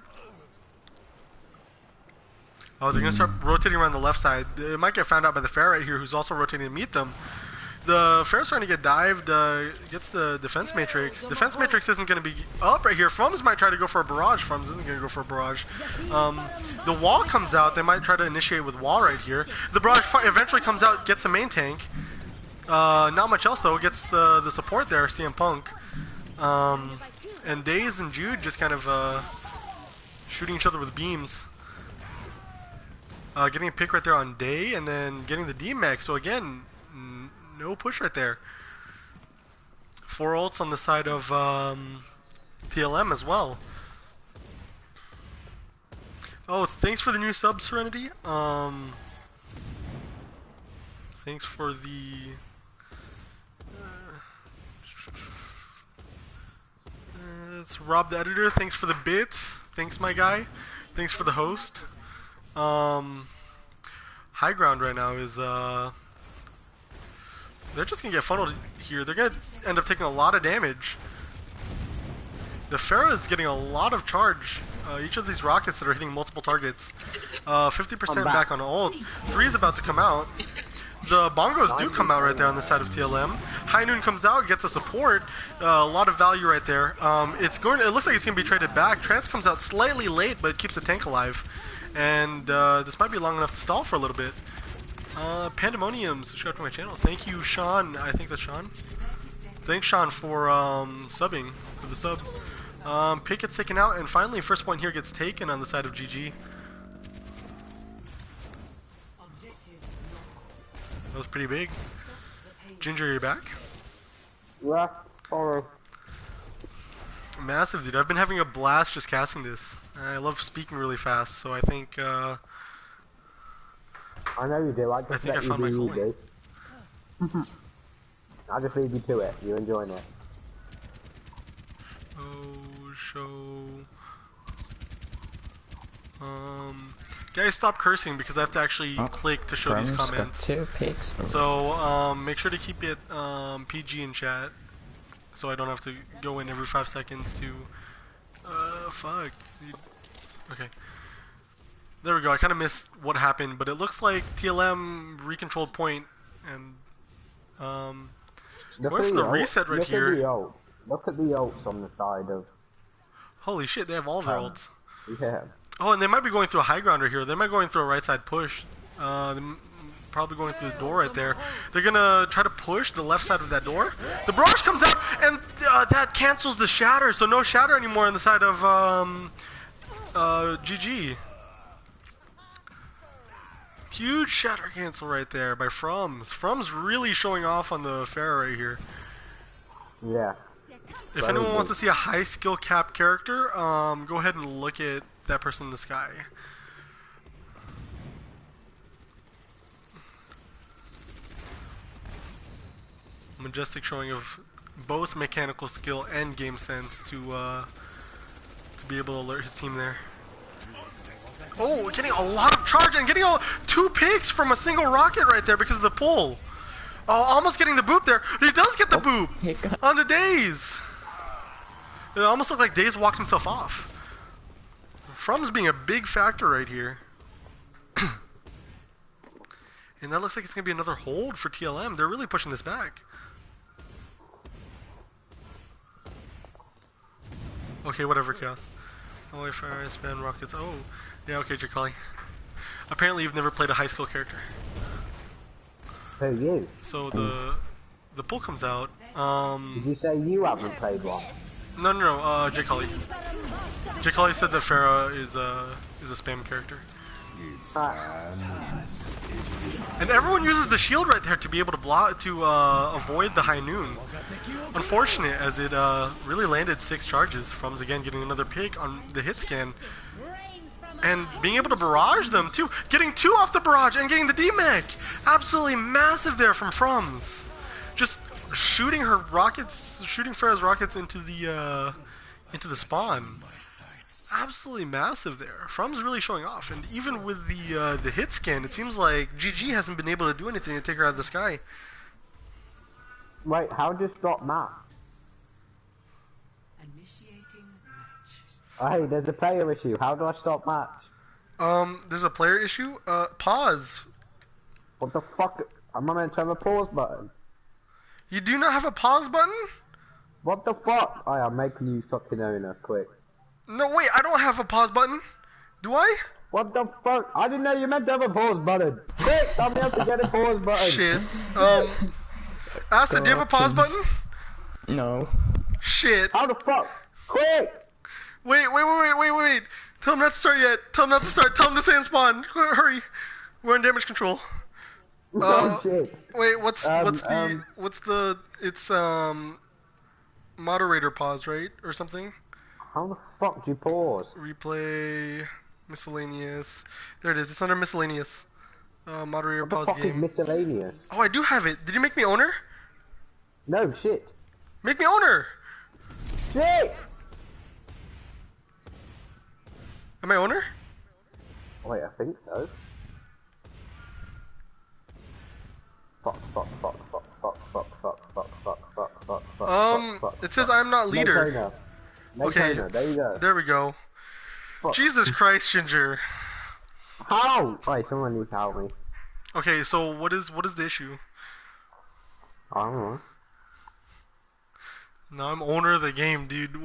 Oh, they're going to start rotating around the left side. They might get found out by the Pharah right here, who's also rotating to meet them. The Pharah's starting to get dived, gets the defense matrix. Defense matrix isn't going to be up right here. Frums might try to go for a barrage. Frums isn't going to go for a barrage. The wall comes out. They might try to initiate with wall right here. The barrage eventually comes out, gets a main tank. Not much else though. Gets the support there, CM Punk. And Daze and Jude just kind of shooting each other with beams. Getting a pick right there on Day, and then getting the D-Mech. So again, no push right there. 4 ults on the side of TLM as well. Oh, thanks for the new sub, Serenity. Thanks for the. It's Rob the editor. Thanks for the bits. Thanks, my guy. Thanks for the host. High ground right now is they're just gonna get funneled here. They're gonna end up taking a lot of damage. The Pharah is getting a lot of charge. Each of these rockets that are hitting multiple targets. 50% back on ult. 3 is about to come out. The bongos do come out right there on the side of TLM. High Noon comes out, gets a support. A lot of value right there. It looks like it's going to be traded back. Trance comes out slightly late, but it keeps the tank alive. And this might be long enough to stall for a little bit. Pandemonium, subscribe to my channel. Thank you, Sean. I think that's Sean. Thanks, Sean, for subbing, for the sub. Pick gets taken out, and finally, first point here gets taken on the side of GG. That was pretty big. Ginger, you're back? Yeah, follow. Massive, dude. I've been having a blast just casting this. I love speaking really fast, so I think, I know you do. I think I found my calling. I just leave you to it. You're enjoying it. Oh, show. Guys, stop cursing because I have to actually click to show these comments. Got 2 picks. So, make sure to keep it PG in chat, so I don't have to go in every 5 seconds to. Fuck. Okay. There we go. I kind of missed what happened, but it looks like TLM recontrolled point and going for the reset right here. Look at the ults on the side of. Holy shit! They have all their ults. Yeah. Oh, and they might be going through a high grounder here. They might be going through a right side push. Probably going through the door right there. They're gonna try to push the left side of that door. The barrage comes out, and that cancels the shatter. So no shatter anymore on the side of GG. Huge shatter cancel right there by Frums. Frums really showing off on the Pharah right here. Yeah. If anyone wants to see a high skill cap character, go ahead and look at that person in the sky. Majestic showing of both mechanical skill and game sense to be able to alert his team there. Oh, getting a lot of charge and getting 2 picks from a single rocket right there because of the pull. Oh, almost getting the boop there. He does get the boop on the Daze. It almost looked like Daze walked himself off. Frum's being a big factor right here. And that looks like it's going to be another hold for TLM. They're really pushing this back. Okay, whatever, Chaos. Oh, if I spam rockets. Oh, yeah, okay, Jakali. Apparently you've never played a high school character. Who, you? So the pull comes out. Did you say you haven't played one? No, Jakali. Jakali said that Pharah is a spam character. And everyone uses the shield right there to be able to block avoid the high noon. Unfortunate, as it really landed 6 charges. Frum's again getting another pick on the hit scan. And being able to barrage them too. Getting 2 off the barrage and getting the D-Mech. Absolutely massive there from Frums. Just shooting her rockets, shooting Pharah's rockets into the spawn. Absolutely massive there. Frum's really showing off, and even with the hit scan, it seems like GG hasn't been able to do anything to take her out of the sky. Wait, how do you stop match? Initiating match. Hey, there's a player issue. How do I stop match? There's a player issue. Pause. What the fuck? Am I meant to have a pause button? You do not have a pause button? What the fuck? I am making you fucking owner, quick. No, wait, I don't have a pause button. Do I? What the fuck? I didn't know you meant to have a pause button. Quick, tell me how to get a pause button. Shit. Asta, do you have a pause button? No. Shit. How the fuck? Quick! Wait. Tell him not to start yet. Tell him not to start. Tell him to stay in spawn. Hurry. We're in damage control. Oh shit. Wait, what's the it's moderator pause, right? Or something? How the fuck do you pause? Replay Miscellaneous. There it is. It's under miscellaneous. Moderator What the pause fuck is game. miscellaneous? Oh, I do have it. Did you make me owner? No shit. Make me owner. Shit! Am I owner? Wait, I think so. Fuck, fuck, fuck, fuck, fuck, fuck, fuck, fuck, fuck, fuck, fuck, fuck, fuck, It says I'm not Make leader. owner. Make Okay, owner. There you go. there we go. Fuck. Jesus Christ, Ginger. How? Wait, someone needs to help me. Okay, so what is the issue? I don't know. No, I'm owner of the game, dude.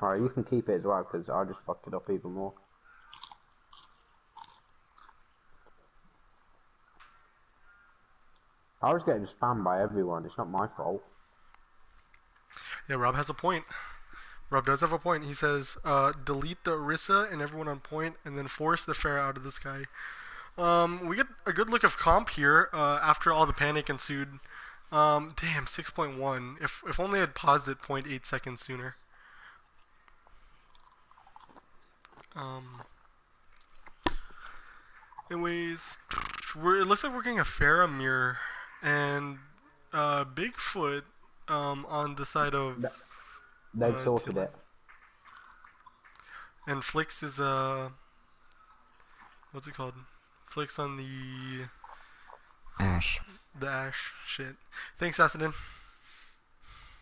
Alright, you can keep it as well, because I just fucked it up even more. I was getting spammed by everyone, it's not my fault. Yeah, Rob has a point. Rob does have a point. He says, delete the Orisa and everyone on point, and then force the Pharah out of the sky. We get a good look of comp here, after all the panic ensued. Damn, 6.1. If only I had paused it 0.8 seconds sooner. Anyways, it looks like we're getting a Pharah mirror, and, Bigfoot, on the side of... They've sorted Tilla. it. And Flix is, what's it called? Flix on the Ash. Ash shit. Thanks, Assadin.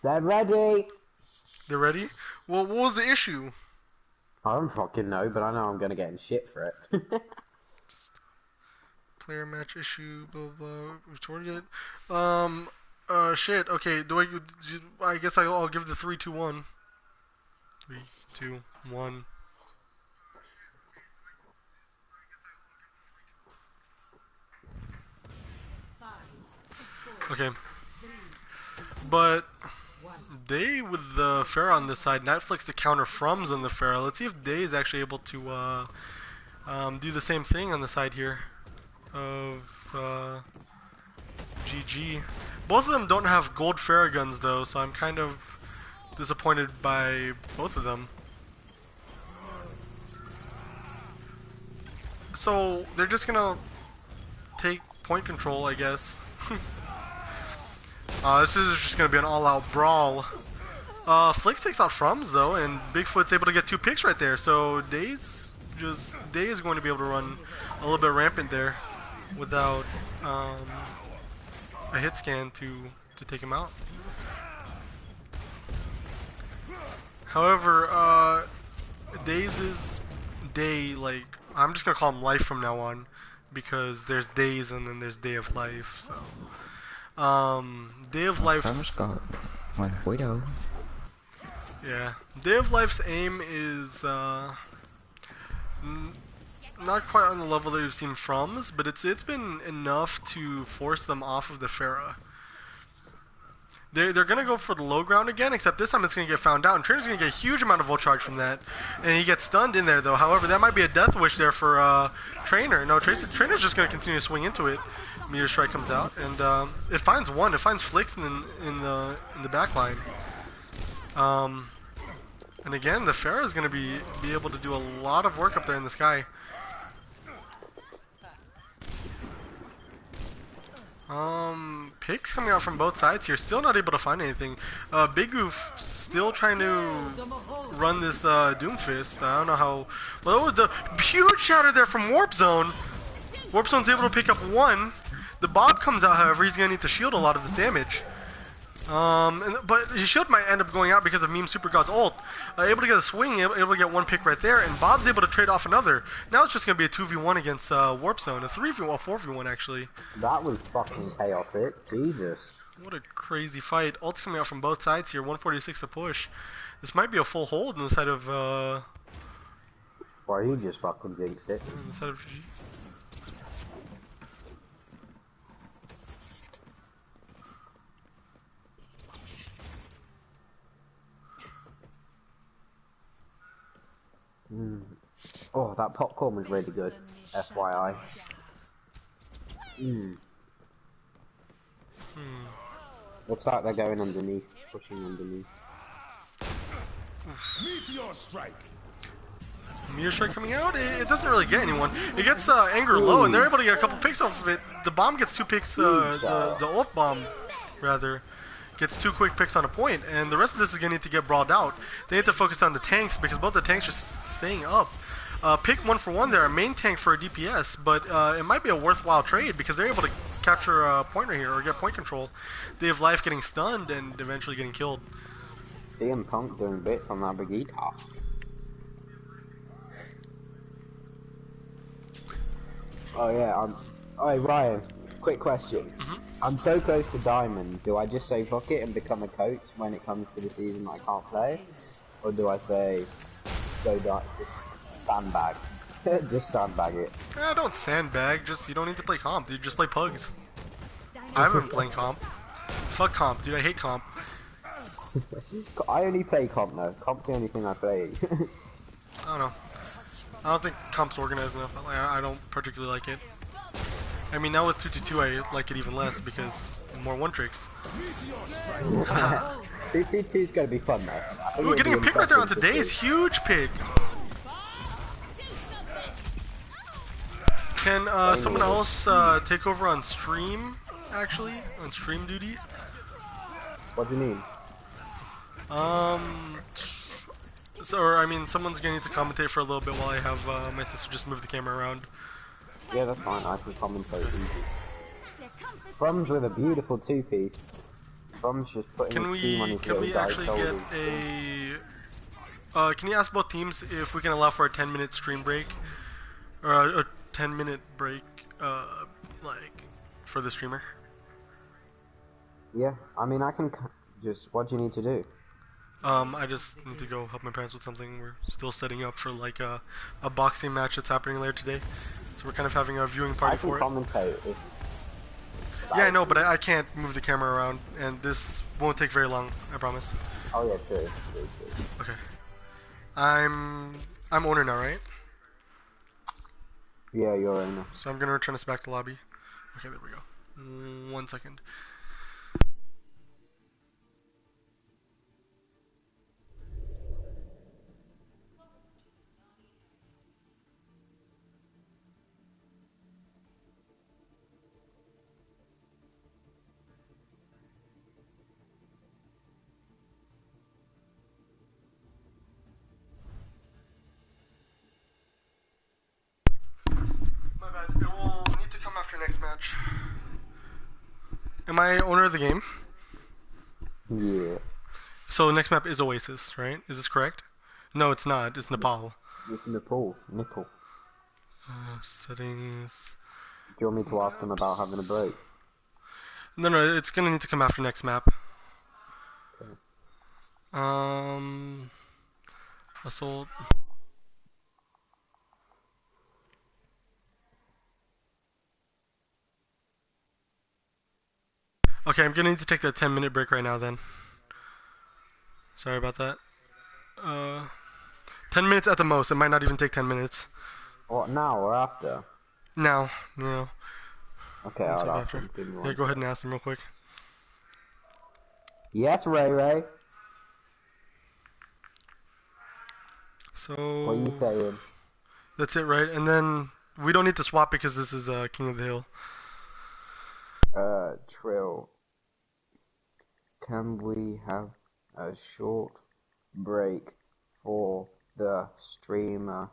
They're ready! They're ready? Well, what was the issue? I don't fucking know, but I know I'm gonna get in shit for it. Player match issue, blah blah. We sorted it. Shit. Okay. I guess I'll give the 3, 2, 1. 3, 2, 1. Okay. But Day with the Pharah on this side, Netflix to counter Frums on the Pharah. Let's see if Day is actually able to do the same thing on the side here of GG. Both of them don't have gold Pharah guns though, so I'm kind of disappointed by both of them. So they're just gonna take point control, I guess. This is just gonna be an all-out brawl. Flix takes out Frums though, and Bigfoot's able to get 2 picks right there. So Day is going to be able to run a little bit rampant there without a hit scan to take him out. However, Days is Day, like, I'm just gonna call him Life from now on, because there's Days and then there's Day of Life. So Day of Life's One widow. Yeah, Day of Life's aim is not quite on the level that we've seen From's, but it's been enough to force them off of the Pharah. They're gonna go for the low ground again, except this time it's gonna get found out, and Trainer's gonna get a huge amount of volt charge from that, and he gets stunned in there though. However, that might be a death wish there for Trainer. No, Trainer's just gonna continue to swing into it. Meteor Strike comes out, and it finds one. It finds Flix in the back line. And again, the Pharah is gonna be able to do a lot of work up there in the sky. Picks coming out from both sides here, still not able to find anything. Big Goof still trying to run this Doomfist. I don't know how. Well, the huge shatter there from Warp Zone. Warp Zone's able to pick up 1. The Bob comes out, however, he's gonna need to shield a lot of this damage. But his shield might end up going out because of Meme Super God's ult. Able to get a swing, able to get 1 pick right there, and Bob's able to trade off another. Now it's just going to be a 2v1 against Warp Zone. A 3v1, 4v1 actually. That was fucking chaotic. Jesus. What a crazy fight. Ult's coming out from both sides here, 146 to push. This might be a full hold on the side of, Boy, he just fucking jinxed it. on the side of GG. Oh, that popcorn was really good. FYI. Looks like they're going underneath, pushing underneath. Meteor strike. Meteor Strike coming out, it doesn't really get anyone. It gets Anger low, and they're able to get a couple picks off of it. The bomb gets 2 picks, the ult bomb, rather, gets 2 quick picks on a point, and the rest of this is going to need to get brawled out. They need to focus on the tanks, because both the tanks are staying up. Pick 1 for 1 there, a main tank for a DPS, but it might be a worthwhile trade, because they're able to capture a point right here, or get point control. They have life getting stunned, and eventually getting killed. CM Punk doing bits on that guitar. Oh yeah, Alright Ryan, quick question. I'm so close to Diamond, do I just say fuck it and become a coach when it comes to the season I can't play? Or do I say, just sandbag? Just sandbag it. Don't sandbag, you don't need to play comp, dude, just play pugs. I haven't been playing comp. Fuck comp, dude, I hate comp. I only play comp though, comp's the only thing I play. I don't know. I don't think comp's organized enough. I don't particularly like it. I mean, now with 2-2-2, I like it even less because more one tricks. 2-2-2 is gonna be fun though. Ooh, getting a pick right there on today's huge pick. Can someone else take over on stream? Actually, on stream duty. What do you mean? So, I mean, someone's gonna need to commentate for a little bit while I have my sister just move the camera around. Yeah, that's fine. I can commentate easy. Frum's with a beautiful 2-piece. Frum's just putting his team on his Can we actually get a... can you ask both teams if we can allow for a 10-minute stream break? Or a 10-minute break, like, for the streamer? Yeah, I mean, I can just... What do you need to do? I just need to go help my parents with something. We're still setting up for like a boxing match that's happening later today. So we're kind of having a viewing party for it. I can commentate if... Yeah, I know, but I can't move the camera around, and this won't take very long, I promise. Oh yeah, true. Okay. I'm owner now, right? Yeah, you're owner. So I'm gonna return us back to lobby. Okay, there we go. 1 second. My bad. It will need to come after next match. Am I owner of the game? Yeah. So the next map is Oasis, right? Is this correct? No, it's not. It's Nepal. It's Nepal. Nipple. Settings. Do you want me to ask him about having a break? No, it's gonna need to come after next map. Okay. Assault. Okay, I'm gonna need to take that 10-minute break right now then. Sorry about that. 10 minutes at the most. It might not even take 10 minutes. What, now or after? Now. No. Okay, I'll ask him. Yeah, go ahead and ask him real quick. Yes, Ray. So... What are you saying? That's it, right? And then we don't need to swap because this is King of the Hill. Trill. Can we have a short break for the streamer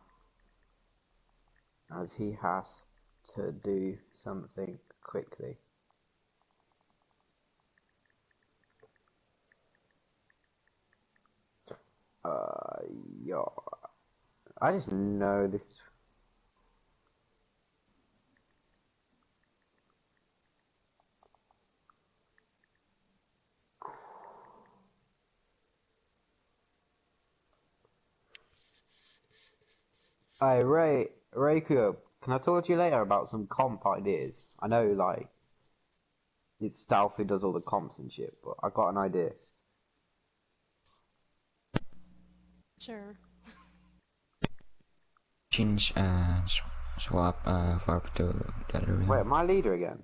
as he has to do something quickly? Yeah. I just know this. Hey, Rayku, can I talk to you later about some comp ideas? I know, like, it's Stealth who does all the comps and shit, but I got an idea. Sure. Change swap verb to the other room. Wait, am I leader again?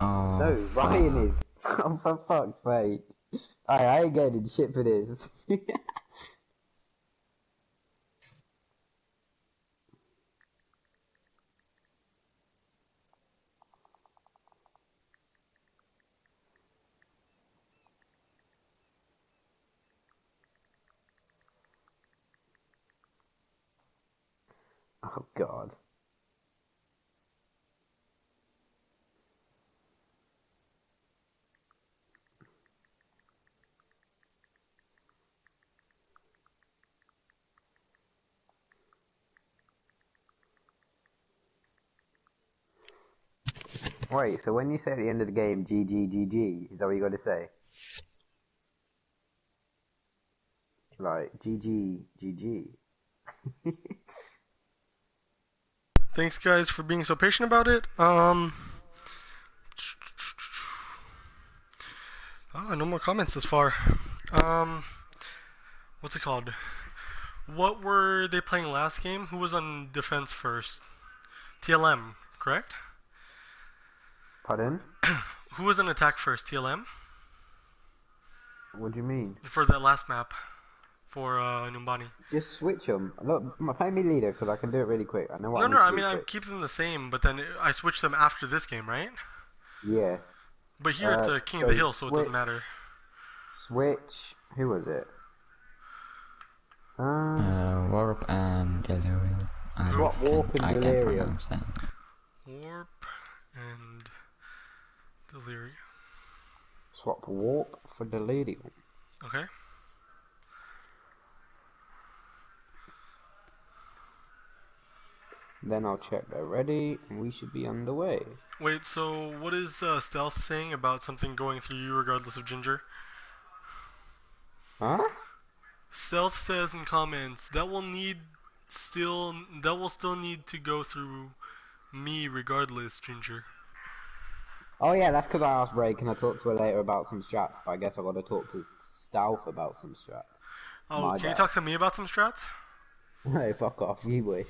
Oh, No, fuck. Ryan is. Oh, for fuck's sake. I ain't getting shit for this. Oh god. Wait, so when you say at the end of the game GG GG, is that what you gotta say? Like GG GG. Thanks, guys, for being so patient about it. No more comments this far. Um, what's it called? What were they playing last game? Who was on defense first? TLM, correct? Pardon? Who was on attack first? TLM? What do you mean? For that last map. For Numbani. Just switch them. Look, play me leader because I can do it really quick. I know what No, I no, need I to mean, do I quick. keep them the same, but then I switch them after this game, right? Yeah. But here it's a King of the So Hill, so it doesn't matter. Switch. Who was it? Warp and Delirium. Swap Warp and I can't Delirium. pronounce that. Warp and Delirium. Swap Warp for Delirium. Okay. Then I'll check they're ready, and we should be underway. Wait, so what is Stealth saying about something going through you regardless of Ginger? Huh? Stealth says in comments that will still need to go through me regardless, Ginger. Oh yeah, that's because I asked Ray, can I talk to her later about some strats, but I guess I gotta talk to Stealth about some strats. Oh, My can you bad. talk to me about some strats? Hey, fuck off, you wish.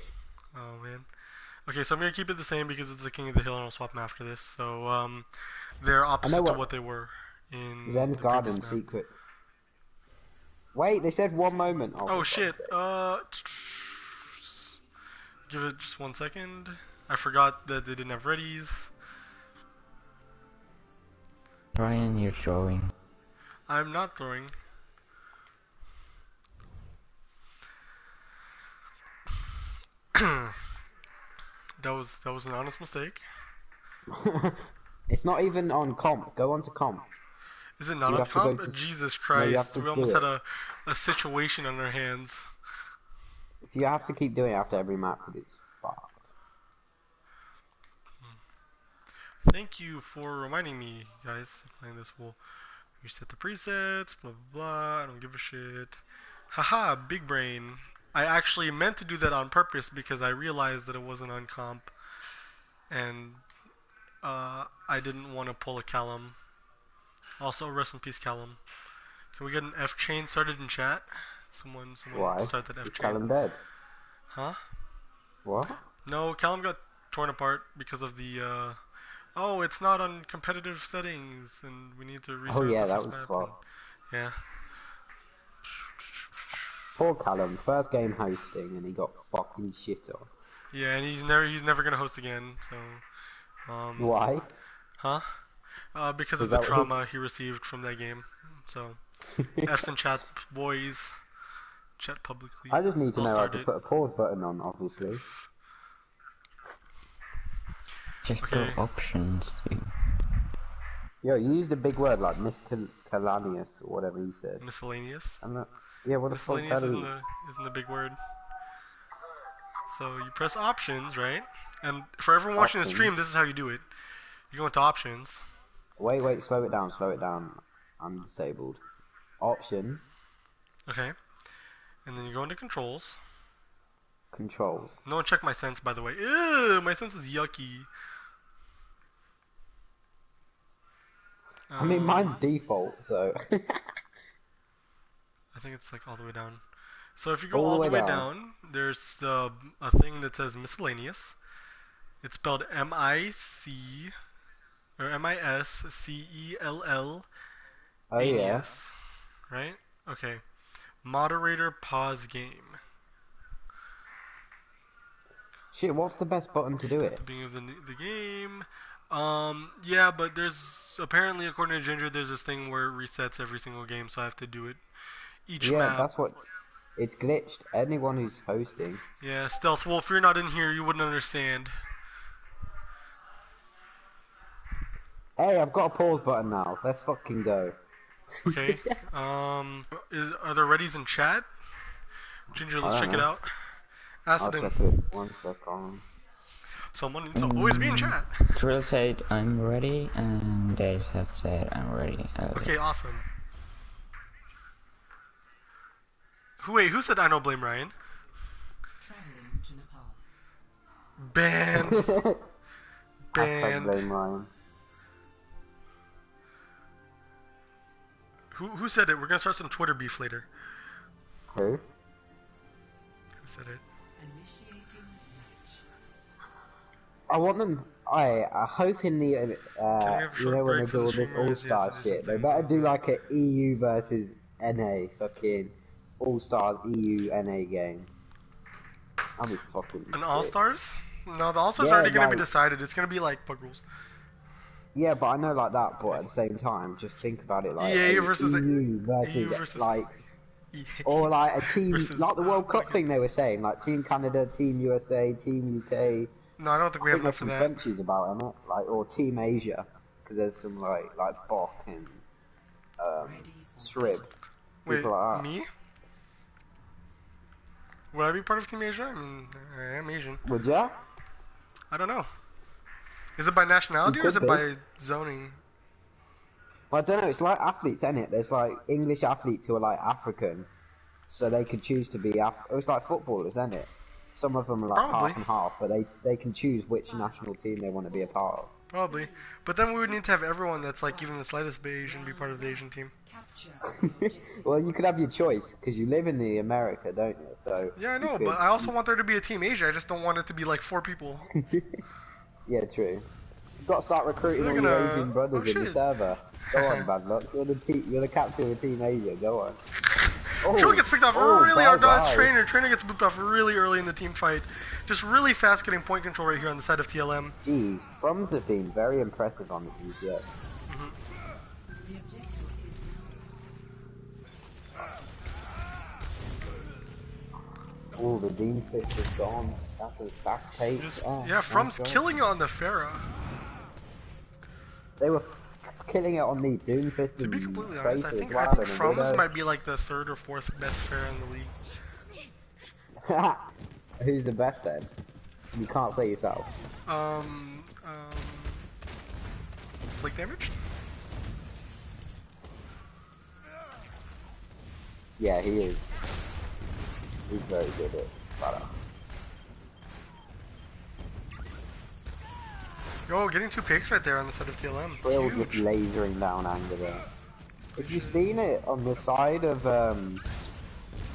Oh man. Okay, so I'm gonna keep it the same because it's the King of the Hill, and I'll swap them after this. So they're opposite to what they were in Zen's the Garden previous map. secret. Wait, they said one moment. Oh shit. Give it just 1 second. I forgot that they didn't have readies. Ryan, you're drawing. I'm not throwing. That was an honest mistake. It's not even on comp. Go on to comp. Is it So not you on have to go comp? to Jesus No, you have Christ, to we do almost it. had a situation on our hands. So you have to keep doing it after every map because it's fucked. Thank you for reminding me, guys. Playing this will reset the presets, blah blah blah. I don't give a shit. Haha, big brain. I actually meant to do that on purpose because I realized that it wasn't on comp, and I didn't want to pull a Callum. Also, rest in peace, Callum. Can we get an F chain started in chat? Someone Why? start that F Is chain. Callum dead? Huh? What? No, Callum got torn apart because of the. Oh, it's not on competitive settings, and we need to restart Oh yeah, the that first was map. fucked. Yeah. Poor Callum, first game hosting and he got fucking shit on. Yeah, and he's never gonna host again. So. Why? Huh? Because of Is the that what he... trauma he received from that game. So. F's in chat, boys. Chat publicly. I just need to I'll know how start to it. put a pause button on, obviously. Just Okay. go options, dude. Yo, you used a big word like miscellaneous or whatever you said. Miscellaneous. And that... Yeah, what the fuck Miscellaneous that isn't a big word. So you press options, right? And for everyone watching the stream, this is how you do it. You go into options. Wait, slow it down, slow it down. I'm disabled. Options. Okay. And then you go into controls. Controls. No one check my sense, by the way. Ew, my sense is yucky. I mean, mine's default, so... I think it's like all the way down. So if you go All all the the way way down. down, there's a thing that says miscellaneous. It's spelled M-I-C or M-I-S-C-E-L-L Oh yeah. Aeneas, right? Okay. Moderator pause game. Shit, what's the best button to Okay, do at it? the beginning of the game. Yeah, but there's apparently, according to Ginger, there's this thing where it resets every single game, so I have to do it each Yeah, map. that's what. It's glitched. Anyone who's hosting. Yeah, Stealth Wolf, if you're not in here, you wouldn't understand. Hey, I've got a pause button now. Let's fucking go. Okay. Are there readies in chat? Ginger, I let's don't check it know. out. I'll Acidin, check it. 1 second. someone needs to always be in chat. Trill said I'm ready, and Days have said I'm ready. Okay, awesome. Wait, who said I don't blame Ryan? Traveling to Nepal. Ban. Hashtag Banned. blame Ryan. Who said it? We're gonna start some Twitter beef later. Who? Who said it? Initiating match. I want them. I hope in the Can we have a you short know when they break for do the all this streamers? All Star Yes, it is shit, they something. better do like a EU versus NA fucking All Stars EU NA game. I'll be fucking. An sick. All Stars? No, the All Stars Yeah, are already gonna be like- decided. It's gonna be like Pug Rules. Yeah, but I know like that. But at the same time, just think about it like EA a versus EU versus, EU versus like. Or like a team, versus, like the World Cup okay. thing they were saying, like Team Canada, Team USA, Team UK. No, I don't think we I have think enough there's for some that. Frenchies about in it, like or Team Asia, because there's some like Bok and Shrib, Wait, people like that. me? Would I be part of Team Asia? I mean, I am Asian. Would ya? I don't know. Is it by nationality or is could it be. by zoning? Well, I don't know. It's like athletes, isn't it? There's like English athletes who are like African, so they could choose to be. It's like footballers, isn't it? Some of them are like Probably. half and half, but they can choose which national team they want to be a part of. Probably. But then we would need to have everyone that's like even the slightest bit Asian be part of the Asian team. Capture the objective. Well, you could have your choice because you live in the America, don't you? So Yeah, I you know, could- but I also want there to be a Team Asia. I just don't want it to be like 4 people. Yeah, true. You've got to start recruiting So all they're your gonna- Asian brothers oh, in the shit. server. Go on, bad luck. You're the captain of Team Asia. Go on. Oh, Trill gets picked off oh, really hard. No, bye-bye. it's Trainer. Trainer gets booped off really early in the team fight. Just really fast getting point control right here on the side of TLM. Jeez, Frums have been very impressive on the BGS. The objective is Oh, the Dean Fist is gone. That's his back page. Just, Oh, yeah, my From's God. killing it on the Pharah. They were killing it on the Doomfist To and be completely honest, I Tracer think as well, and From's Widow. might be like the 3rd or 4th best Pharah in the league. Who's the best then? You can't say yourself. Slick damage? Yeah, he is. He's very good at Butter. Yo, getting 2 picks right there on the side of TLM. Trill Huge. just lasering down anger there. If you've seen it on the side of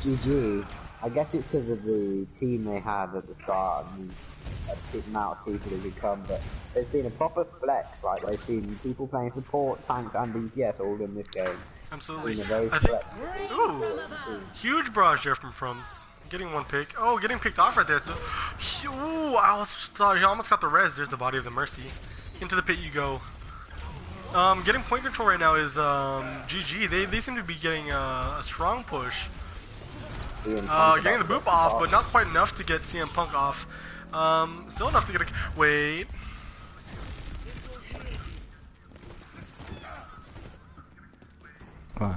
GG, I guess it's because of the team they had at the start and the amount of people who come, but there's been a proper flex, like there's been people playing support, tanks and DPS all in this game. Absolutely. Been a very I think. flex. Ooh, huge barrage there from Frums. Getting 1 pick. Oh, getting picked off right there. Ooh, I almost got the res. There's the body of the Mercy. Into the pit you go. Getting point control right now is GG. They seem to be getting a strong push. Getting the boop off, but not quite enough to get CM Punk off. Still enough to get a... Wait. What?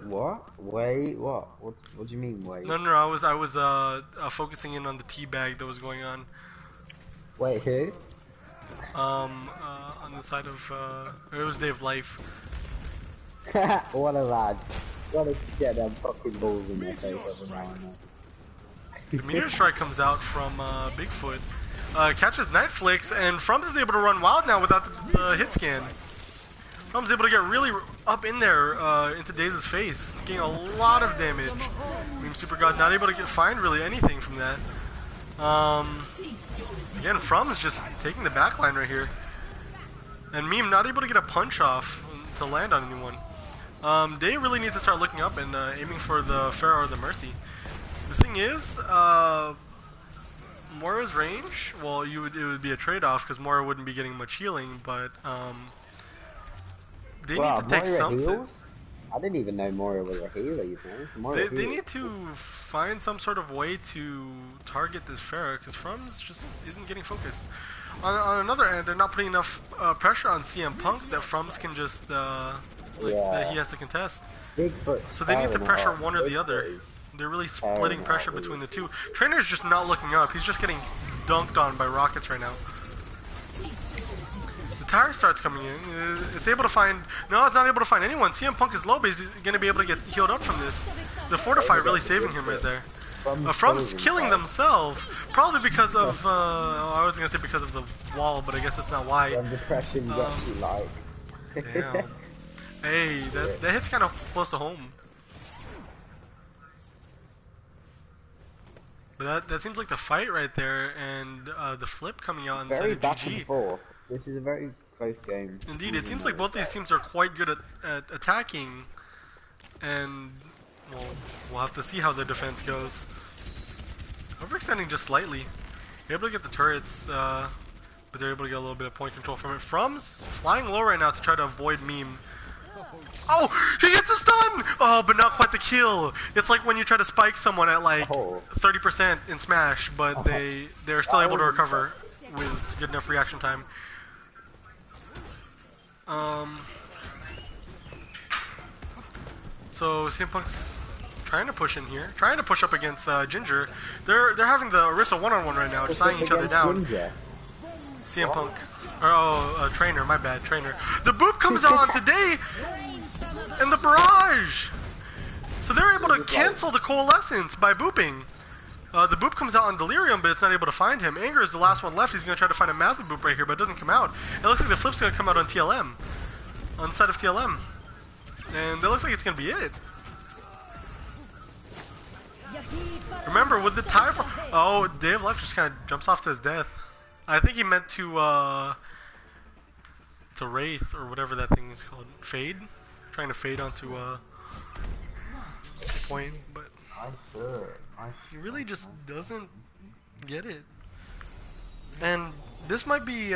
What? Wait, what? What do you mean, wait? No, I was focusing in on the teabag that was going on. Wait, who? On the side of, it was Day of Life. What a lad. Gotta get them fucking balls in their face every now and then. The Meteor Strike comes out from Bigfoot. Catches Nightflix, and Frums is able to run wild now without the hit scan. Frums is able to get really up in there into Daze's face, getting a lot of damage. Meme Super God not able to find really anything from that. Again, Frums just taking the backline right here. And Meme not able to get a punch off to land on anyone. They really need to start looking up and aiming for the Pharaoh or the Mercy. The thing is, Moira's range, well, it would be a trade-off because Moira wouldn't be getting much healing, but they need Wow, to take Moira something. heals? I didn't even know Moira was a healer, you know? Moira They heals. need to find some sort of way to target this Pharah because Frums just isn't getting focused. On another end, they're not putting enough pressure on CM Punk that Frums can just that he has to contest. Bigfoot So they need to tearing it pressure up. one or the Bigfoot other. is They're really tearing splitting it pressure up, between the really. two. Trainer's just not looking up. He's just getting dunked on by rockets right now. The tire starts coming in. It's able to find... No, it's not able to find anyone. CM Punk is low, but he's going to be able to get healed up from this. The Fortify really saving him right there. From's killing themselves, probably because of, I was going to say because of the wall, but I guess that's not why. When depression gets you like. Damn. Hey, that hit's kind of close to home. But that seems like the fight right there, and the flip coming out inside Very of back and GG. forth. This is a very close game. Indeed, it seems like both these teams are quite good at attacking, and well, we'll have to see how their defense goes. Overextending just slightly. They're able to get the turrets, but they're able to get a little bit of point control from it. From's flying low right now to try to avoid meme. Oh, he gets a stun! Oh, but not quite the kill. It's like when you try to spike someone at like 30% in Smash, but they're still able to recover with good enough reaction time. So CM Punk's trying to push in here, trying to push up against Ginger. They're having the Orisa one-on-one right now, just eyeing each other down. Ginger. CM Punk. Oh, Trainer, my bad, Trainer. The boop comes on today, and the barrage. So they're able to cancel the coalescence by booping. The boop comes out on Delirium, but it's not able to find him. Anger is the last one left. He's going to try to find a massive boop right here, but it doesn't come out. It looks like the flip's going to come out on TLM, on the side of TLM, and that looks like it's going to be it. Remember, with the tie for... Oh, Dave Left just kind of jumps off to his death. I think he meant to Wraith, or whatever that thing is called. Fade? Trying to fade onto point, but he really just doesn't get it. And this might be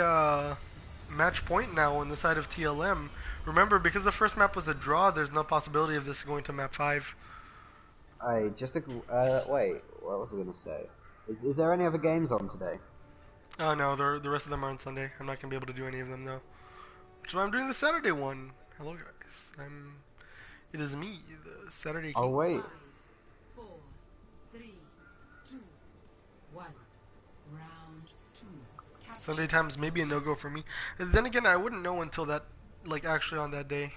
match point now on the side of TLM. Remember, because the first map was a draw, there's no possibility of this going to map 5. Wait, what was I gonna say? Is there any other games on today? Oh no, the rest of them are on Sunday. I'm not gonna be able to do any of them though. Which is why I'm doing the Saturday one. Hello guys, it is me, the Saturday King. Oh wait. 4, 3, 2, 1. Round 2. Capture. Sunday times maybe a no-go for me. And then again, I wouldn't know until that, like actually on that day.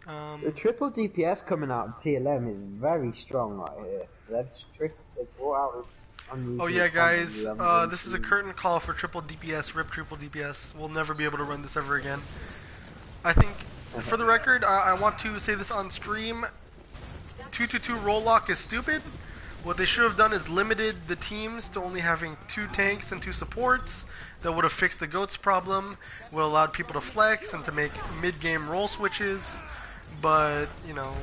The triple DPS coming out of TLM is very strong right here. They brought out this unusual Oh yeah, guys, content this is a curtain call for triple DPS. Rip triple DPS. We'll never be able to run this ever again. I think, for the record, I want to say this on stream. 2-2-2 roll lock is stupid. What they should have done is limited the teams to only having 2 tanks and 2 supports. That would have fixed the GOATS problem. Would have allowed people to flex and to make mid-game role switches. But, you know,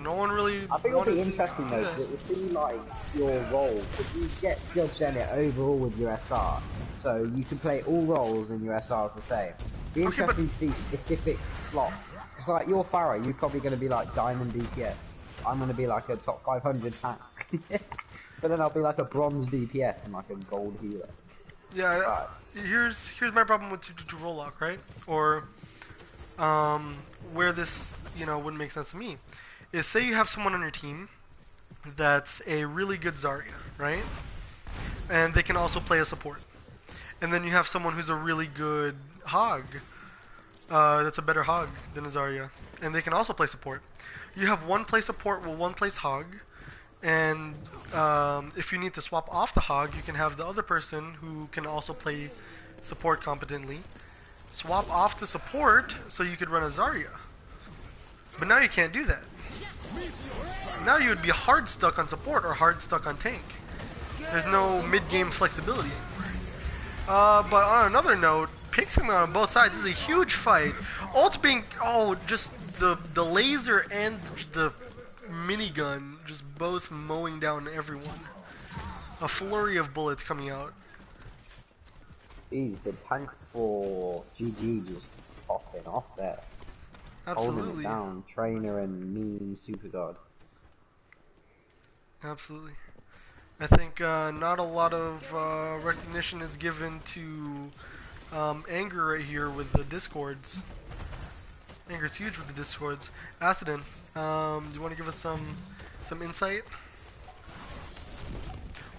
no one really I think it'll be wanted interesting though, to because it will see like your role, because you get judged in it overall with your SR, so you can play all roles and your SR is the same. Be Okay, interesting to see specific slots, because like your Pharaoh, you're probably going to be like Diamond DPS, I'm going to be like a top 500 tank, but then I'll be like a Bronze DPS and like a Gold healer. Yeah, here's my problem with 2-2-2 roll lock, right? Or where this, you know, wouldn't make sense to me is, say you have someone on your team that's a really good Zarya, right? And they can also play a support. And then you have someone who's a really good Hog, that's a better Hog than a Zarya, and they can also play support. You have one play support with one plays Hog, and if you need to swap off the Hog, you can have the other person who can also play support competently swap off to support so you could run a Zarya. But now you can't do that. Now you would be hard stuck on support or hard stuck on tank. There's no mid-game flexibility. But on another note, picks coming on both sides. This is a huge fight. Ult's being, just the laser and the minigun just both mowing down everyone. A flurry of bullets coming out. Jeez, the tanks for GG just popping off there. Holding it Absolutely. down. Trainer and meme super god. Absolutely. I think not a lot of recognition is given to Anger right here with the discords. Anger's huge with the discords. Acidin, do you want to give us some insight?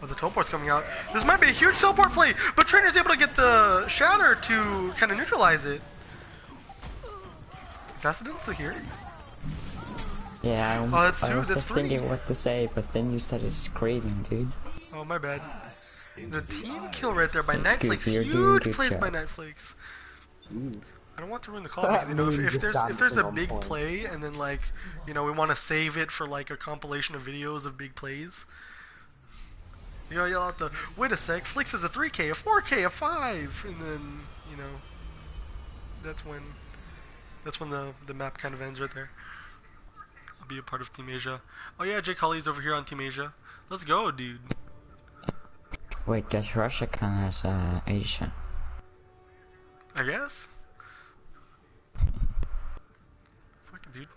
Oh, the teleport's coming out. This might be a huge teleport play, but Trainer's able to get the shatter to kind of neutralize it. Is Acidin still here? Yeah, Oh, that's two. I was That's just three. thinking what to say, but then you started screaming, dude. Oh, my bad. The team kill right there by It's good, Nightflakes. you're doing Huge good plays job. by Nightflakes. Jeez. I don't want to ruin the call because you know if there's a On big point. play and then like you know we want to save it for like a compilation of videos of big plays. You know, yell out the wait a sec, Flix is a 3K, a 4K, a 5, and then you know that's when the map kind of ends right there. I'll be a part of Team Asia. Oh yeah, Jake Holly's over here on Team Asia. Let's go, dude. Wait, does Russia count as Asia? I guess. Fucking dude.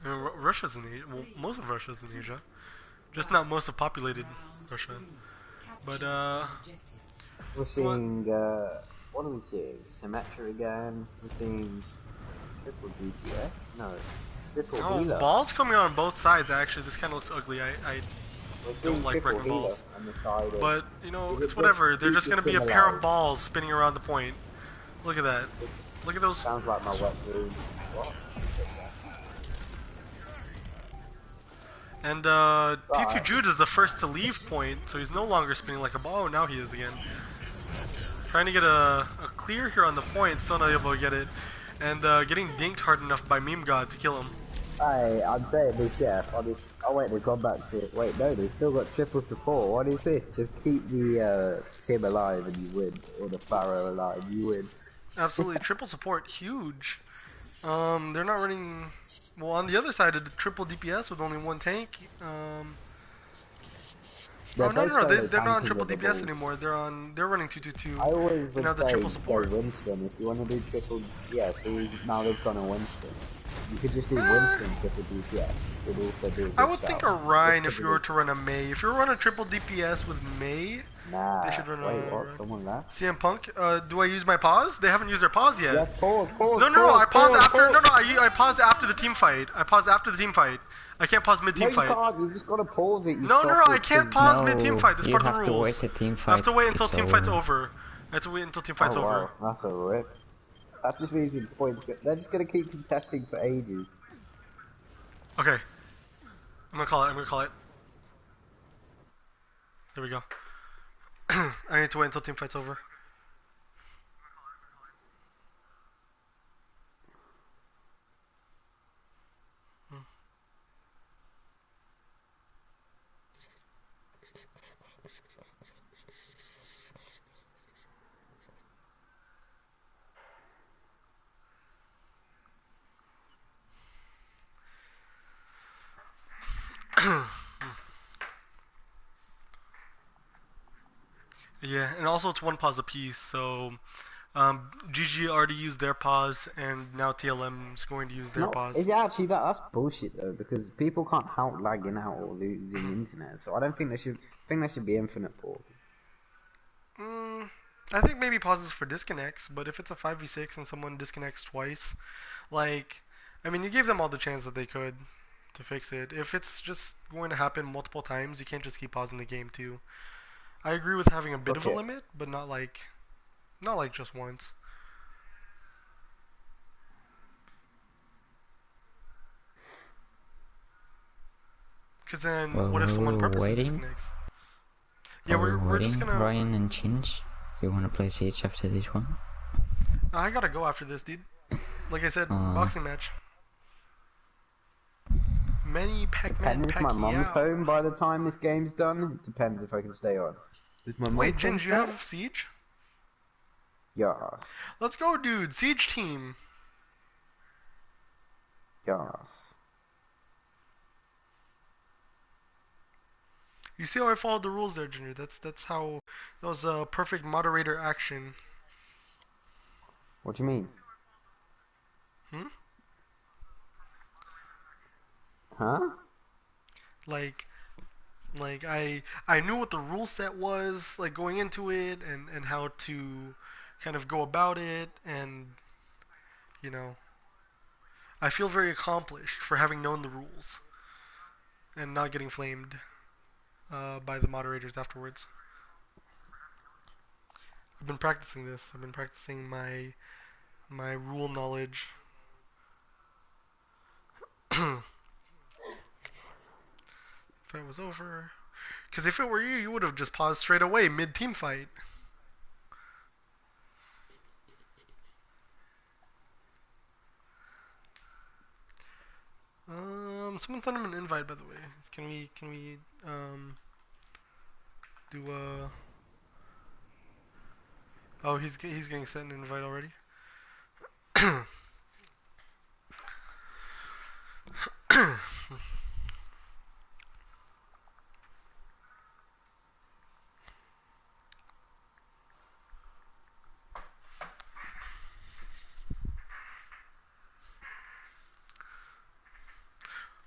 I mean, Russia's in Asia. Well, most of Russia's in Asia. Just not most of populated Russia. But, We're seeing, what are we seeing? Symmetry again. We're seeing triple DPS? No. Triple oh, healer. balls coming on both sides, actually. This kind of looks ugly. I We're don't seeing like triple breaking healer balls. on the side of- But, you know, Is it it's whatever. just They're just going to be a pair similar? of balls spinning around the point. Look at that. Look at those. Sounds like my wet room. What? And T2 Jude is the first to leave point, so he's no longer spinning like a ball. Now he is again. Trying to get a clear here on the point, still not able to get it. And getting dinked hard enough by Meme God to kill him. I'm saying this, chef. On this, oh wait, they've gone back to. Wait, no, they've still got triple support. What is this? Just keep the Sim alive and you win, or the Pharaoh alive, you win. Absolutely, triple support, huge. They're not running. Well, on the other side of the triple DPS with only one tank. Oh no, they're not on triple DPS anymore. They're running 222. I always and now would the say triple go support. Winston if you want to do triple. Yeah, see now they've gone a Winston. You could just do Winston triple DPS. It also do. A good I would think a shout. Rhine Just if you were to run a Mei. If you were running triple DPS with Mei, Nah. they should run Wait, a what? Rhine. Someone left? CM Punk, do I use my pause? They haven't used their pause yet. Yes, pause. No, I paused after. No, I paused after the team fight. I paused after the team fight. I can't pause mid team No, fight. you can't. You just gotta pause it. You No, I sausage, can't 'cause- pause mid team fight. That's you part of the have to rules. wait the team I fight. have to wait until it's team over. fight's over. I have to wait until team fight's Oh, over. wow, that's a rip. That just means the points. They're just gonna keep contesting for ages. Okay. I'm gonna call it. There we go. I need to wait until team fight's over. Yeah, and also it's one pause apiece, so GG already used their pause, and now TLM's going to use their pause. Is it actually that's bullshit though, because people can't help lagging out or losing internet. So I don't think there should be infinite pauses. I think maybe pauses for disconnects, but if it's a 5v6 and someone disconnects twice, like, I mean, you gave them all the chance that they could to fix it. If it's just going to happen multiple times, you can't just keep pausing the game too. I agree with having a bit of a limit, but not like just once. Because then, Well, what if someone we're purposely waiting? disconnects? Yeah, we're just gonna. Ryan and Chinch, you wanna play Siege after this one? I gotta go after this, dude. Like I said, boxing match. Many Pac-Man Depends if my mum's Pacquiao. home by the time this game's done. It depends if I can stay on. Is my mum Wait, home Ginge, you yet? have Siege? Yes. Let's go, dude. Siege team. Yes. You see how I followed the rules there, Junior? That's how that was a perfect moderator action. What do you mean? Hmm? Huh? Like I knew what the rule set was like going into it and how to kind of go about it and you know I feel very accomplished for having known the rules and not getting flamed by the moderators afterwards. I've been practicing this. I've been practicing my rule knowledge. Fight was over. Because if it were you, you would have just paused straight away mid team fight. Someone sent him an invite, by the way. Can we do a? Oh, he's getting sent an invite already.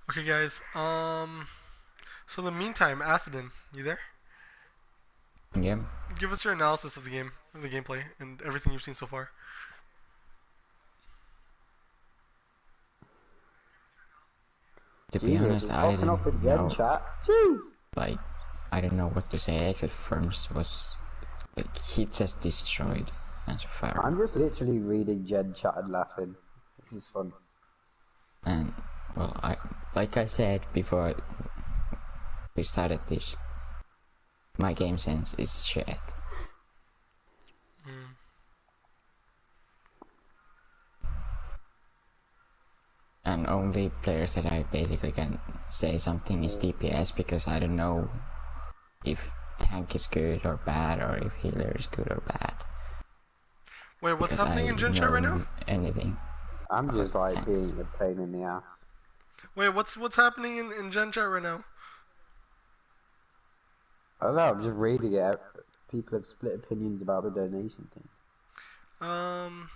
Okay, guys. So in the meantime, Acidin, you there? Yeah. Give us your analysis of the gameplay, and everything you've seen so far. To be Jesus, honest, he's I popping off in didn't Gen know. chat. Jeez. Like, I don't know what to say. Exit firms was like he just destroyed Answer Fire. I'm just literally reading Gen chat and laughing. This is fun. And well, like I said before we started this, my game sense is shit. Mm. And only players that I basically can say something is DPS because I don't know if tank is good or bad or if healer is good or bad. Wait, what's Because happening I in Gen chat right now? know anything I'm about just like tanks. being a pain in the ass. Wait, what's happening in Gen chat right now? I don't know, I'm just reading it. People have split opinions about the donation things. Um.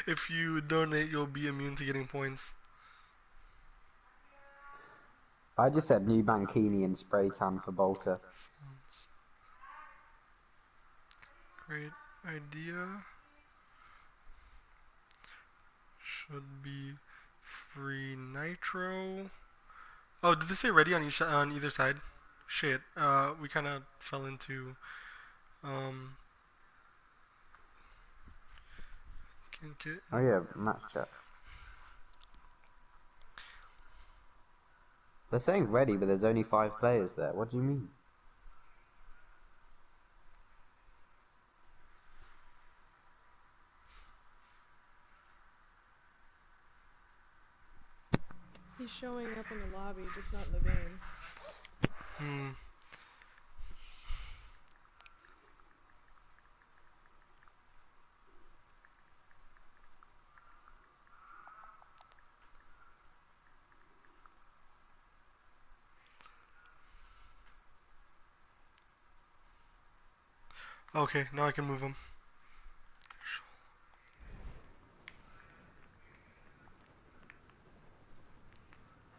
If you donate, you'll be immune to getting points. I just said new Mankini and spray tan for Bolter. Sounds great idea. Should be free nitro. Oh, did they say ready on either side? Shit. We kind of fell into um. Can't get. Oh yeah, match chat. They're saying ready, but there's only 5 players there. What do you mean? He's showing up in the lobby, just not in the game. Hmm. Okay, now I can move him.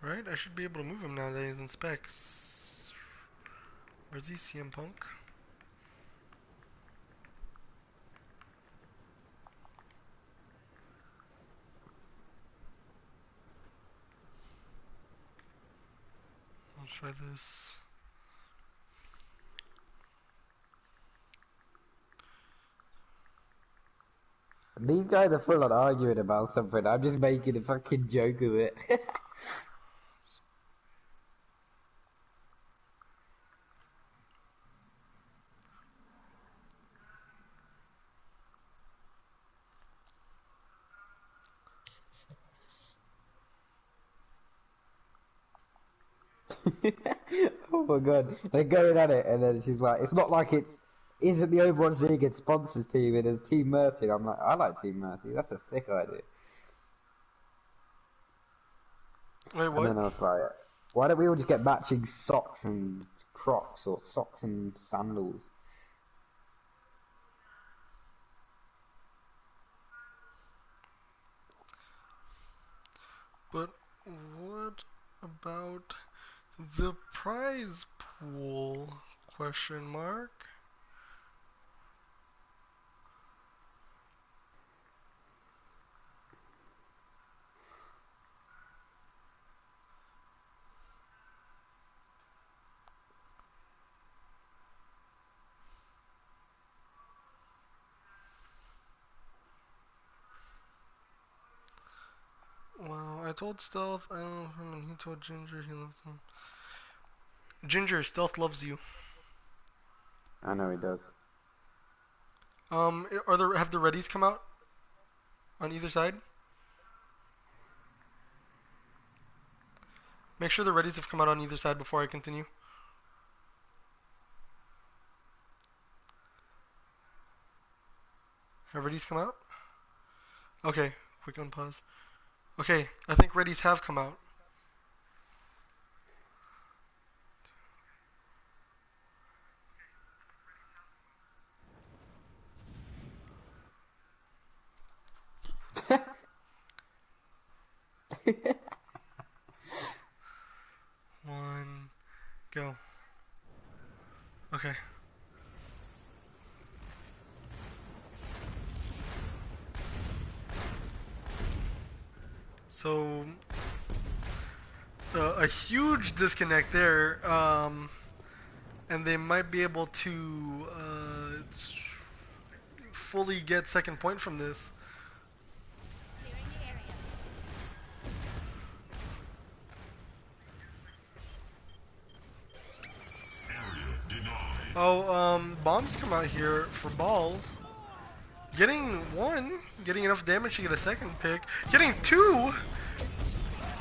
Right, I should be able to move him now that he's in specs. Where's he, CM Punk? I'll try this. These guys are full on arguing about something. I'm just making a fucking joke of it. Oh my god, they're going at it, and then she's like, it's not like isn't the Overwatch League its sponsors team, it is Team Mercy. And I'm like, I like Team Mercy, that's a sick idea. Wait, And what? then I was like, why don't we all just get matching socks and Crocs, or socks and sandals? But what about the prize pool? Question mark. Wow, I told Stealth I love him, and he told Ginger he loves him. Ginger, Stealth loves you. I know he does. Have the readies come out on either side? Make sure the readies have come out on either side before I continue. Have readies come out? Okay, quick unpause. Okay, I think readies have come out. One, go. Okay. So, a huge disconnect there, and they might be able to fully get second point from this. Oh, bombs come out here for ball. Getting one, getting enough damage to get a second pick. Getting two.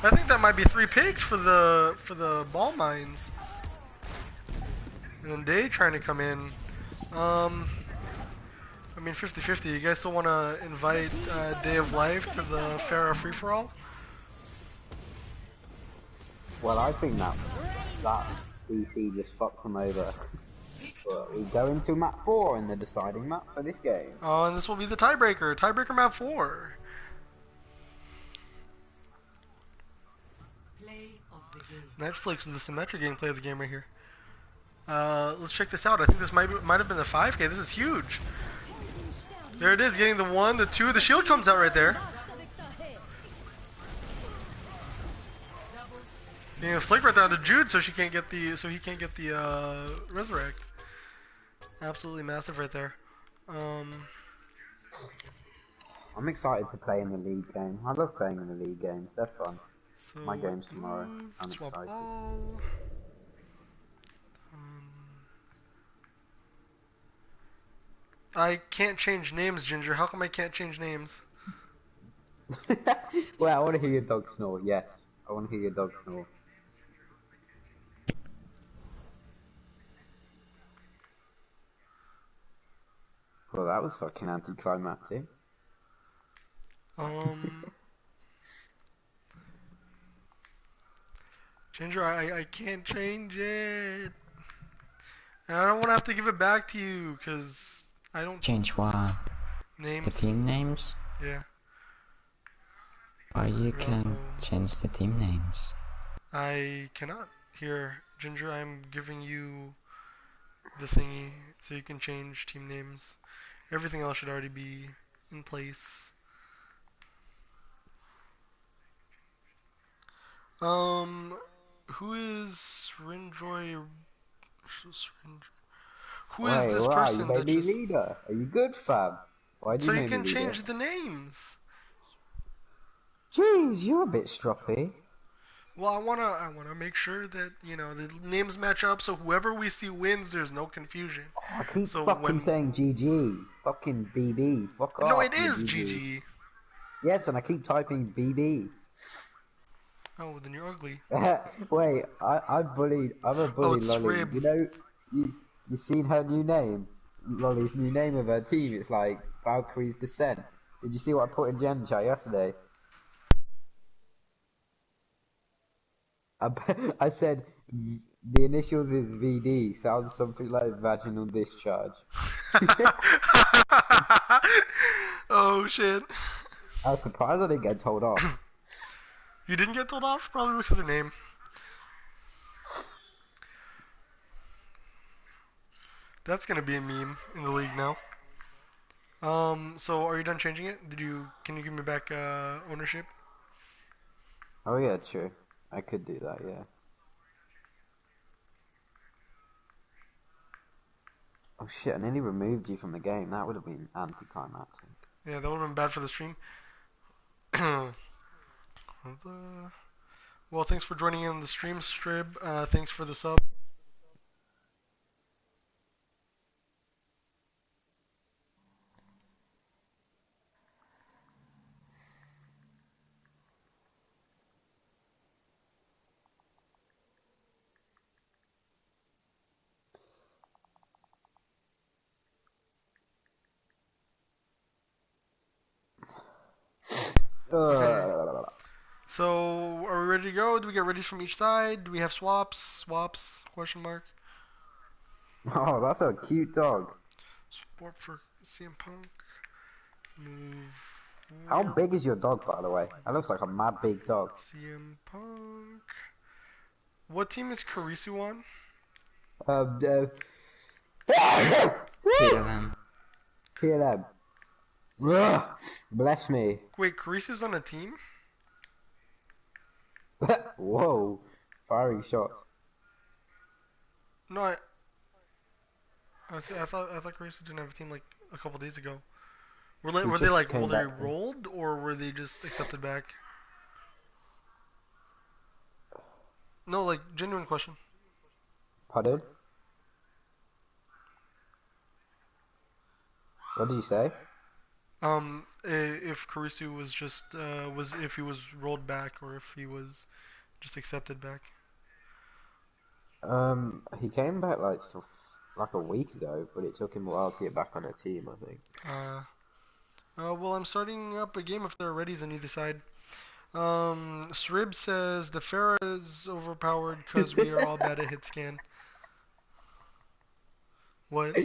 I think that might be 3 picks for the ball mines. And then Day trying to come in. I mean 50-50. You guys still want to invite Day of Life to the Pharah free for all? Well, I think that DC just fucked him over. But we go into map 4 in the deciding map for this game. Oh, and this will be the tiebreaker. Tiebreaker map 4. Play of the game. Netflix is the symmetric gameplay of the game right here. Let's check this out. I think this might have been the 5K. This is huge. There it is, getting the 1, the 2. The shield comes out right there. Getting a flick right there on the Jude, so he can't get the resurrect. Absolutely massive right there. I'm excited to play in the league game. I love playing in the league games. They're fun. So My game's tomorrow. I'm swap excited. ball. I can't change names, Ginger. How come I can't change names? Well, I want to hear your dog snore. Yes, I want to hear your dog snore. Well, that was fucking anticlimactic. Ginger, I can't change it. And I don't want to have to give it back to you, because I don't... Change what? Names. The team names? Yeah. Or you can change the team names. I cannot. Here, Ginger, I'm giving you the thingy, so you can change team names. Everything else should already be in place. Who is Srinjoy? Who is this person you that made me just... leader. Are you good, fam? Why do So you you make me can leader? change the names. Jeez, you're a bit stroppy. Well, I wanna make sure that, you know, the names match up, so whoever we see wins, there's no confusion. Oh, I keep So fucking when... saying GG. Fucking BB. Fuck off. No, it you is GG. Yes, and I keep typing BB. Oh, then you're ugly. Wait, I'm a Oh, bully it's Lolly. Rib. You know, you seen her new name? Lolly's new name of her team. It's like Valkyrie's Descent. Did you see what I put in Gen chat yesterday? I said the initials is VD. Sounds something like vaginal discharge. Oh shit. I was surprised I didn't get told off. You didn't get told off? Probably because of her name. That's gonna be a meme in the league now. So are you done changing it? Can you give me back ownership? Oh yeah, true. I could do that, yeah. Oh shit, I nearly removed you from the game. That would have been anticlimactic. Yeah, that would have been bad for the stream. Well, thanks for joining in the stream, Strib. Thanks for the sub. Okay. So, are we ready to go? Do we get ready from each side? Do we have swaps? Swaps? Question mark. Oh, that's a cute dog. Support for CM Punk. Move How forward. big is your dog, by the way? That looks like a mad big dog. CM Punk. What team is Karisu on? Um, TLM. TLM. Ugh, bless me. Wait, Karisu's on a team? Whoa. Firing shots. No, I thought Karisu didn't have a team like a couple days ago. He Were they just like came were they back. rolled or were they just accepted back? No, like genuine question. Pardon? What did you say? If Karisu was just was if he was rolled back or if he was just accepted back. He came back like a week ago, but it took him a while to get back on a team, I think. Well, I'm starting up a game if there are readies on either side. Srib says the Pharah is overpowered because we are all bad at hit scan. What?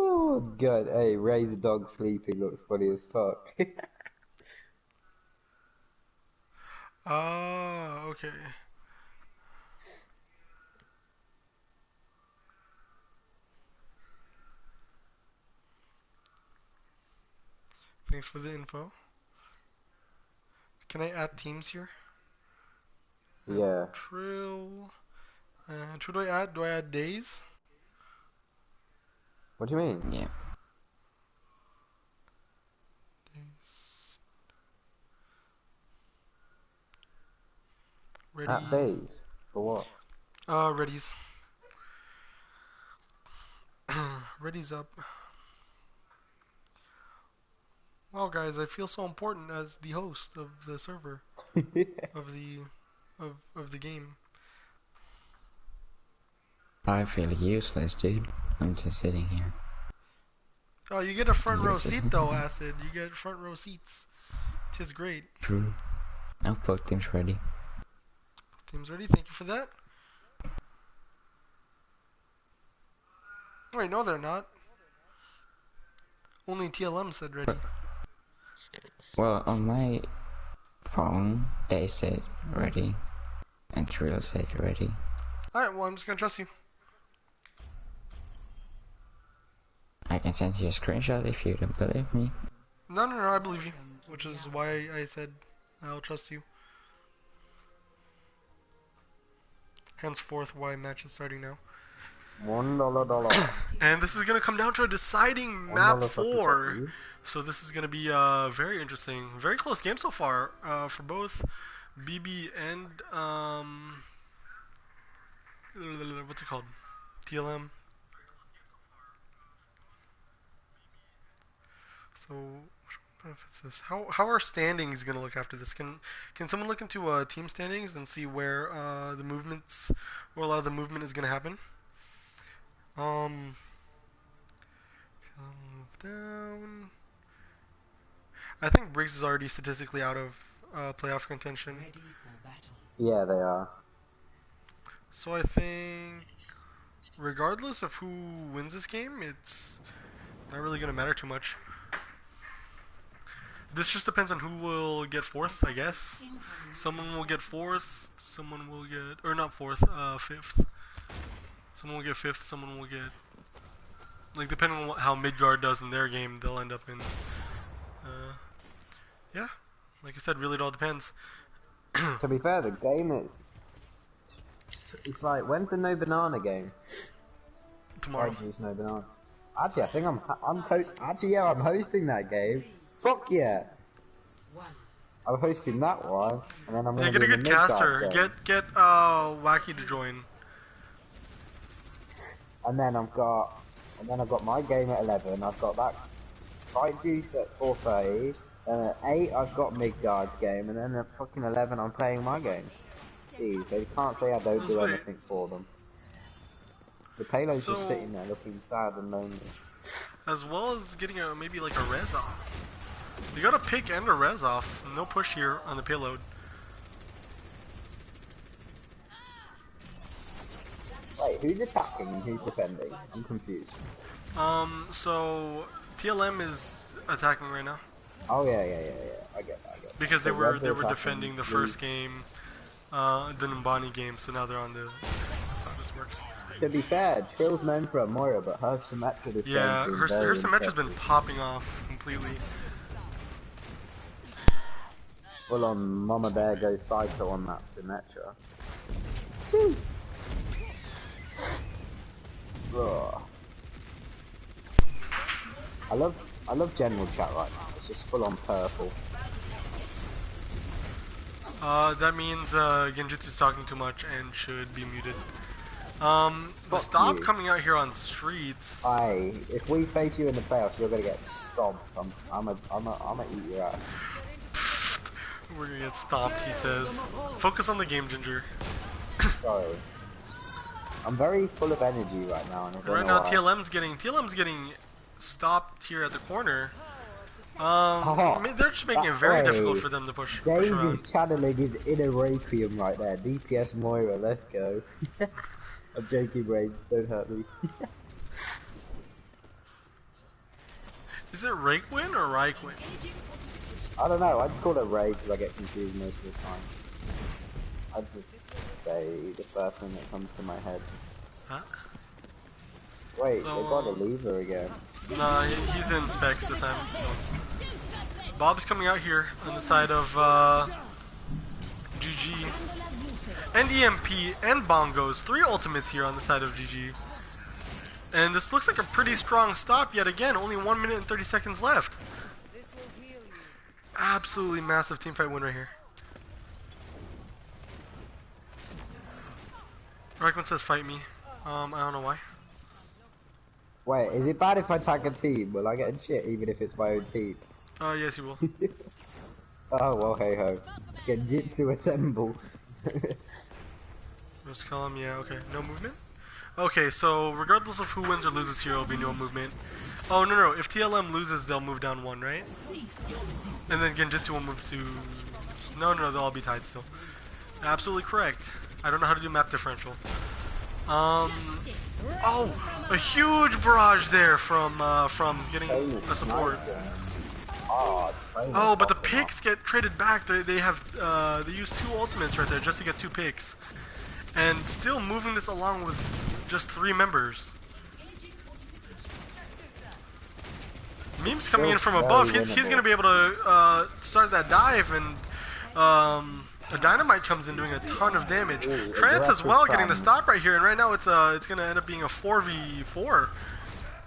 Oh god, hey, Ray's dog sleeping looks funny as fuck. Ah, okay. Thanks for the info. Can I add teams here? Yeah. Trill. And who do I add? Do I add days? What do you mean? Yeah. Days. Ready. At days? For what? Ready's. Ready's up. Wow, guys, I feel so important as the host of the server of the game. I feel useless, dude. I'm just sitting here. Oh, you get a front row Useless. seat though, Acid. You get front row seats. Tis great. True. Now both teams ready. Team's ready. Thank you for that. Wait, no, they're not. Only TLM said ready. Well, on my phone, they said ready, and Trill said ready. Alright, well, I'm just gonna trust you. I can send you a screenshot if you don't believe me. No, I believe you. Which is why I said I'll trust you. Henceforth, why match is starting now. $1. And this is gonna come down to a deciding map 4. So this is gonna be very interesting, very close game so far for both BB and what's it called? TLM. So Emphasis. How are standings gonna look after this? Can someone look into team standings and see where the movements, where a lot of the movement is gonna happen? Um, move down. I think Briggs is already statistically out of playoff contention. Yeah, they are. So I think, regardless of who wins this game, it's not really gonna matter too much. This just depends on who will get fourth, I guess. Someone will get fourth, someone will get, or not fourth, fifth. Someone will get fifth, someone will get, like, depending on how Midgard does in their game, they'll end up in, yeah. Like I said, really it all depends. To be fair, the game is... It's like, when's the no banana game? Tomorrow. No banana. Actually, I think I'm hosting that game. Fuck yeah! I'm hosting that one, and then I'm gonna get a do good the caster. game. Get Wacky to join. And then I've got my game at 11. I've got that fight juice at 4:30. At 8 I've got Midgard's game, and then at fucking 11 I'm playing my game. Jeez, they can't say I don't do anything for them. The payload's just sitting there looking sad and lonely. As well as getting maybe like a res off. You got a pick and a res off. No push here on the payload. Wait, who's attacking and who's defending? I'm confused. So TLM is attacking right now. Oh yeah. I get that. Because they were defending the first game, the Numbani game. So now they're on the. That's how this works. To be fair, Trill's known for a Moira, but her Symmetra this yeah, game's her very Symmetra's been impressive. popping off completely. Full on Mama Bear goes psycho on that Symmetra. Jeez. Ugh. I love general chat right now. It's just full on purple. That means Genjutsu's talking too much and should be muted. The stop you. coming out here on streets. If we face you in the playoffs, you're gonna get stomped. I'm gonna eat your ass. We're gonna get stomped, he says. Focus on the game, Ginger. Sorry. I'm very full of energy right now, and I don't Right know now, why. TLM's getting stopped here at the corner. Oh, I mean, they're just making it very difficult for them to push Dave around. is channeling his inner Requiem right there. DPS Moira, let's go. I'm joking, Ray. Don't hurt me. Is it Raquin or Ryquin? I don't know. I just call it Ray because I get confused most of the time. I just say the first thing that comes to my head. Huh? Wait, So, they got a lever again. Nah, he's in specs this time. So. Bob's coming out here on the side of GG. And EMP and Bongos. 3 ultimates here on the side of GG. And this looks like a pretty strong stop yet again. Only 1 minute and 30 seconds left. Absolutely massive teamfight win right here. Reichman says fight me. I don't know why. Wait, is it bad if I tag a team? Will I get shit even if it's my own team? Yes you will. Oh, well, hey ho. Genjutsu assemble. First column, yeah, okay. No movement? Okay, so regardless of who wins or loses here, it'll be no movement. Oh, no. If TLM loses, they'll move down 1, right? And then Genjutsu will move to... No, they'll all be tied still. Absolutely correct. I don't know how to do map differential. Oh, a huge barrage there from getting a support. Oh, but the picks get traded back. They use 2 ultimates right there just to get 2 picks. And still moving this along with just 3 members. Meme's coming in from above. He's gonna be able to start that dive, and a dynamite comes in doing a ton of damage. Trance as well getting the stop right here, and right now it's gonna end up being a 4v4,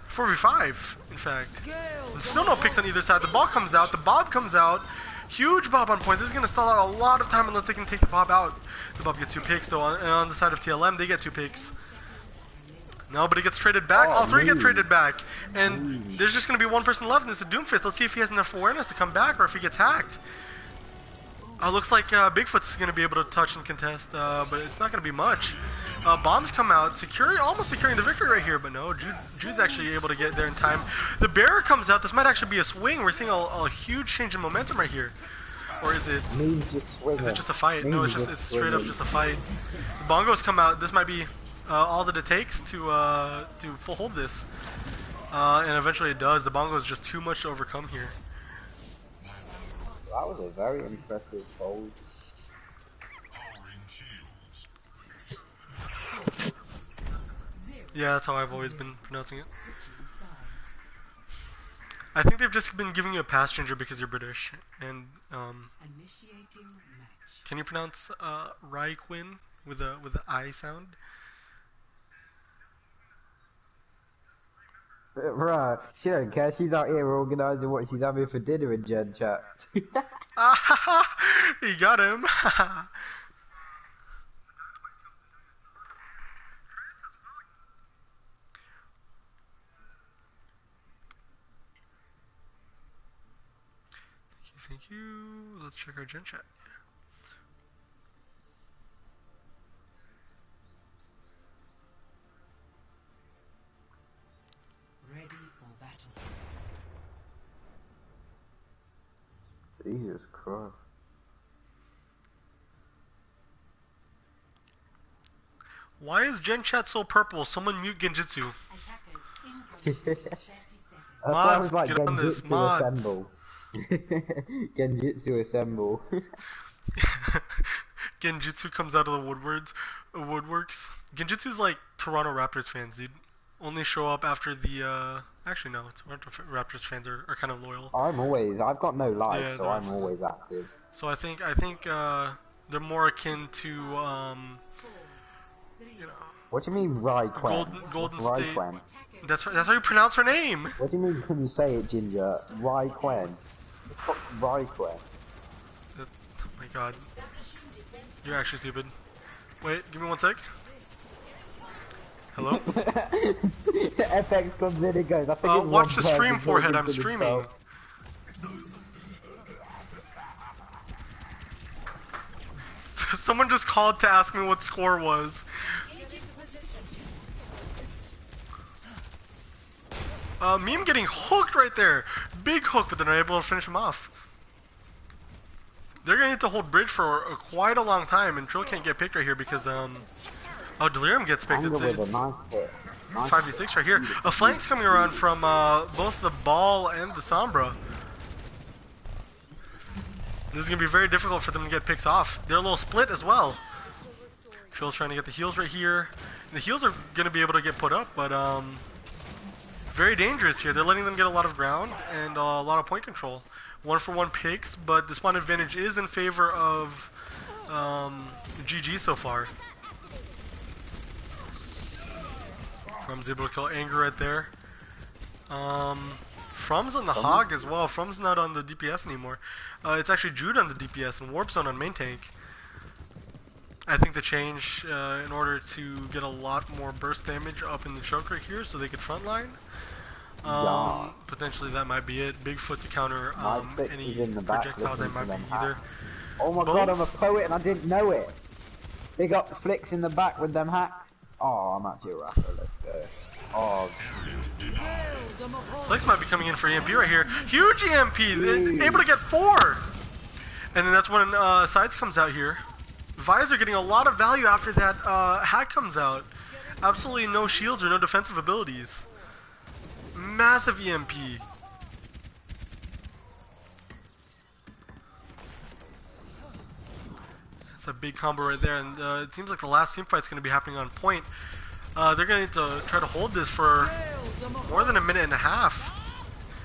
4v5 in fact. And still no picks on either side. The ball comes out. The bob comes out. Huge bob on point. This is gonna stall out a lot of time unless they can take the bob out. The bob gets 2 picks though, and on the side of TLM they get 2 picks. No, but he gets traded back. Oh, All three get move. traded back. And there's just going to be one person left, and it's a Doomfist. Let's see if he has enough awareness to come back or if he gets hacked. Looks like Bigfoot's going to be able to touch and contest, but it's not going to be much. Bombs come out, almost securing the victory right here, but no, Jude's actually able to get there in time. The bearer comes out. This might actually be a swing. We're seeing a huge change in momentum right here. Or is it? Is it just a fight? No, it's straight up just a fight. The bongos come out. This might be all that it takes to full hold this, and eventually it does. The bongo is just too much to overcome here. That was a very impressive hold. Yeah, that's how I've always been pronouncing it. I think they've just been giving you a pass changer because you're British. And can you pronounce Raiquin with the I sound? Right, she don't care. She's out here organising what she's having for dinner in Gen Chat. You got him. Thank you. Let's check our Gen Chat. Ready for battle. Jesus Christ. Why is Gen Chat so purple? Someone mute Genjutsu. That Mods, sounds like get on this, Genjutsu mods. Assemble. Genjutsu Assemble. Genjutsu comes out of the woodworks. Genjutsu's like Toronto Raptors fans, dude. Only show up after the, actually no, Toronto Raptors fans are kind of loyal. I've got no life, Yeah, so I'm always active. So I think they're more akin to, you know, What do you mean Raiquen? Golden What's State. Raiquen? That's how you pronounce her name. What do you mean can you say it, Ginger? Raiquen. Fuck Raiquen. Oh my god. You're actually stupid. Wait, give me one sec. Hello? FX comes in and goes, I think it's watch the one stream, person Forehead, talking I'm to streaming. himself. Someone just called to ask me what score was. Meme getting hooked right there. Big hook, but they're not able to finish him off. They're gonna need to hold bridge for quite a long time, and Trill can't get picked right here because oh, Delirium gets picked. It's With a nice hit. Nice 5v6 right here. A flank's coming around from both the Ball and the Sombra. This is gonna be very difficult for them to get picks off. They're a little split as well. Trill's trying to get the heals right here. And the heals are gonna be able to get put up, but very dangerous here. They're letting them get a lot of ground and a lot of point control. 1-for-1 picks, but the spawn advantage is in favor of GG so far. From's able to kill Anger right there. From's on the Hog as well. From's not on the DPS anymore. It's actually Jude on the DPS and Warp Zone on main tank. I think the change in order to get a lot more burst damage up in the choke right here so they could frontline. Potentially that might be it. Bigfoot to counter any projectile that might be either. Oh my god, I'm a poet and I didn't know it. They got flicks in the back with them hacks. Oh, I'm actually a rapper, let's go. Oh. Flex might be coming in for EMP right here. Huge EMP! Able to get 4! And then that's when Sides comes out here. Visor getting a lot of value after that hack comes out. Absolutely no shields or no defensive abilities. Massive EMP. That's a big combo right there, and it seems like the last team fight's going to be happening on point. They're going to need to try to hold this for more than a minute and a half.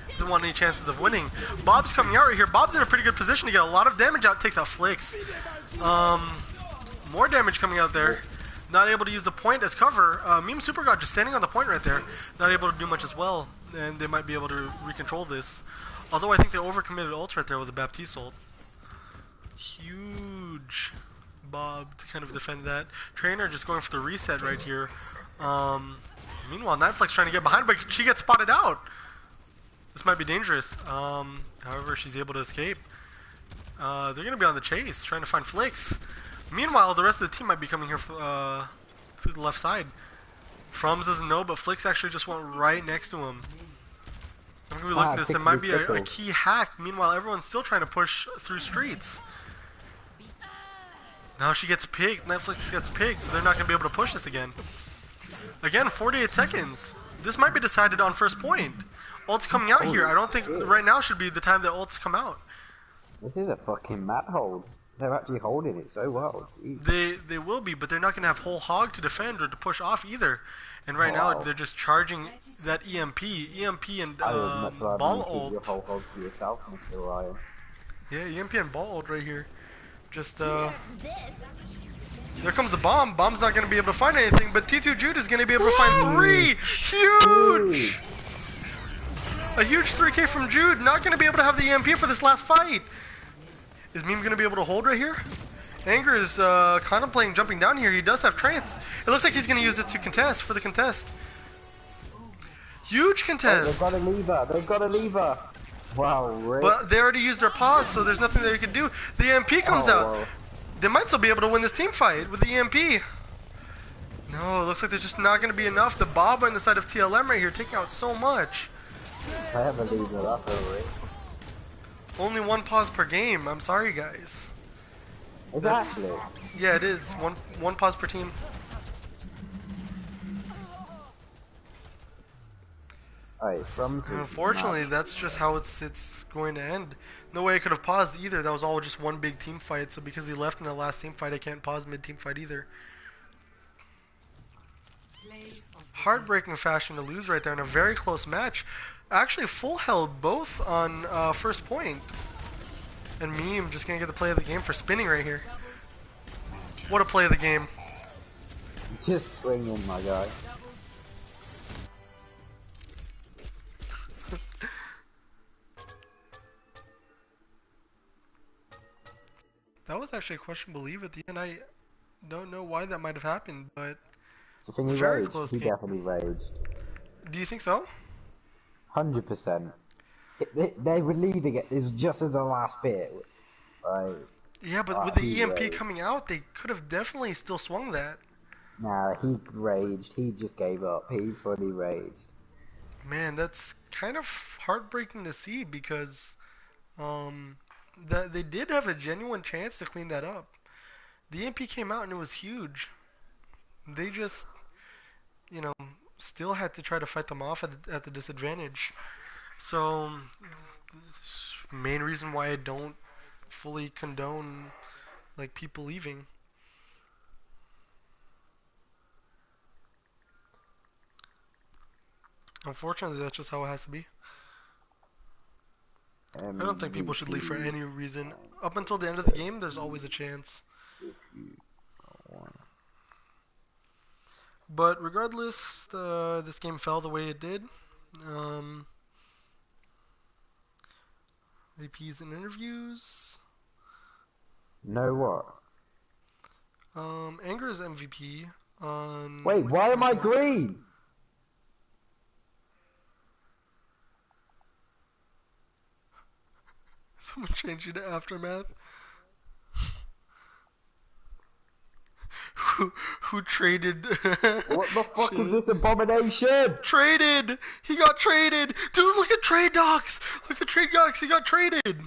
They don't want any chances of winning. Bob's coming out right here. Bob's in a pretty good position to get a lot of damage out. Takes out Flicks. More damage coming out there. Not able to use the point as cover. Meme Super God just standing on the point right there. Not able to do much as well. And they might be able to recontrol this. Although I think they overcommitted ult right there with a Baptiste ult. Huge Bob to kind of defend that. Trainer just going for the reset right here. Meanwhile, Netflix trying to get behind, but she gets spotted out. This might be dangerous. However, she's able to escape. They're gonna be on the chase, trying to find Flicks. Meanwhile, the rest of the team might be coming here through the left side. Frums doesn't know, but Flicks actually just went right next to him. I'm gonna be looking at this. There might be a key hack. Meanwhile, everyone's still trying to push through streets. Now she gets picked. Netflix gets picked, so they're not gonna be able to push this again. Again, 48 seconds. This might be decided on first point. Ult's coming out here. I don't think right now should be the time that ults come out. This is a fucking mat hold. They're actually holding it so well. Jeez. They will be, but they're not gonna have whole hog to defend or to push off either. And right now they're just charging that EMP and ball ult. Your whole hog to yourself, Mr. Ryan. Yeah, EMP and ball ult right here. Just there comes the bomb. Bomb's not gonna be able to find anything, but T2 Jude is gonna be able to find 3. Huge. A huge 3K from Jude. Not gonna be able to have the EMP for this last fight. Is Meme gonna be able to hold right here? Anger is contemplating jumping down here. He does have trance. It looks like he's gonna use it to contest for the contest. Huge contest. They've got a lever. They've got a lever. Wow, Rick. But they already used their pause, so there's nothing they can do. The EMP comes out. Wow. They might still be able to win this team fight with the EMP. No, it looks like there's just not gonna be enough. The Baba on the side of TLM right here taking out so much. I have a lever up already. Only 1 pause per game. I'm sorry, guys. Exactly. Yeah, it is. One pause per team. Alright, Frums. Unfortunately, that's just how it's going to end. No way I could have paused either. That was all just one big team fight. So because he left in the last team fight, I can't pause mid-team fight either. Heartbreaking fashion to lose right there in a very close match. Actually, full held both on first point. And Meme just gonna get the play of the game for spinning right here. What a play of the game. Just swinging, my guy. That was actually a questionable leave at the end. I don't know why that might have happened, but So think he very raged? close He game. definitely raged. Do you think so? 100%. They were leaving it. It was just as the last bit. Right. Yeah, but with the he EMP raged. coming out, they could have definitely still swung that. Nah, he raged. He just gave up. He fully raged. Man, that's kind of heartbreaking to see because that they did have a genuine chance to clean that up. The EMP came out and it was huge. They just, still had to try to fight them off at the disadvantage. So, main reason why I don't fully condone like people leaving. Unfortunately, that's just how it has to be. I don't think people should leave for any reason. Up until the end of the game, there's always a chance. But regardless, this game fell the way it did. VPs and interviews. No what? Anger is MVP on... Wait, why am I green? Someone changed it to Aftermath. who traded... What the fuck is this abomination? Traded! He got traded! Dude, look at trade docs! Look at trade docs, he got traded!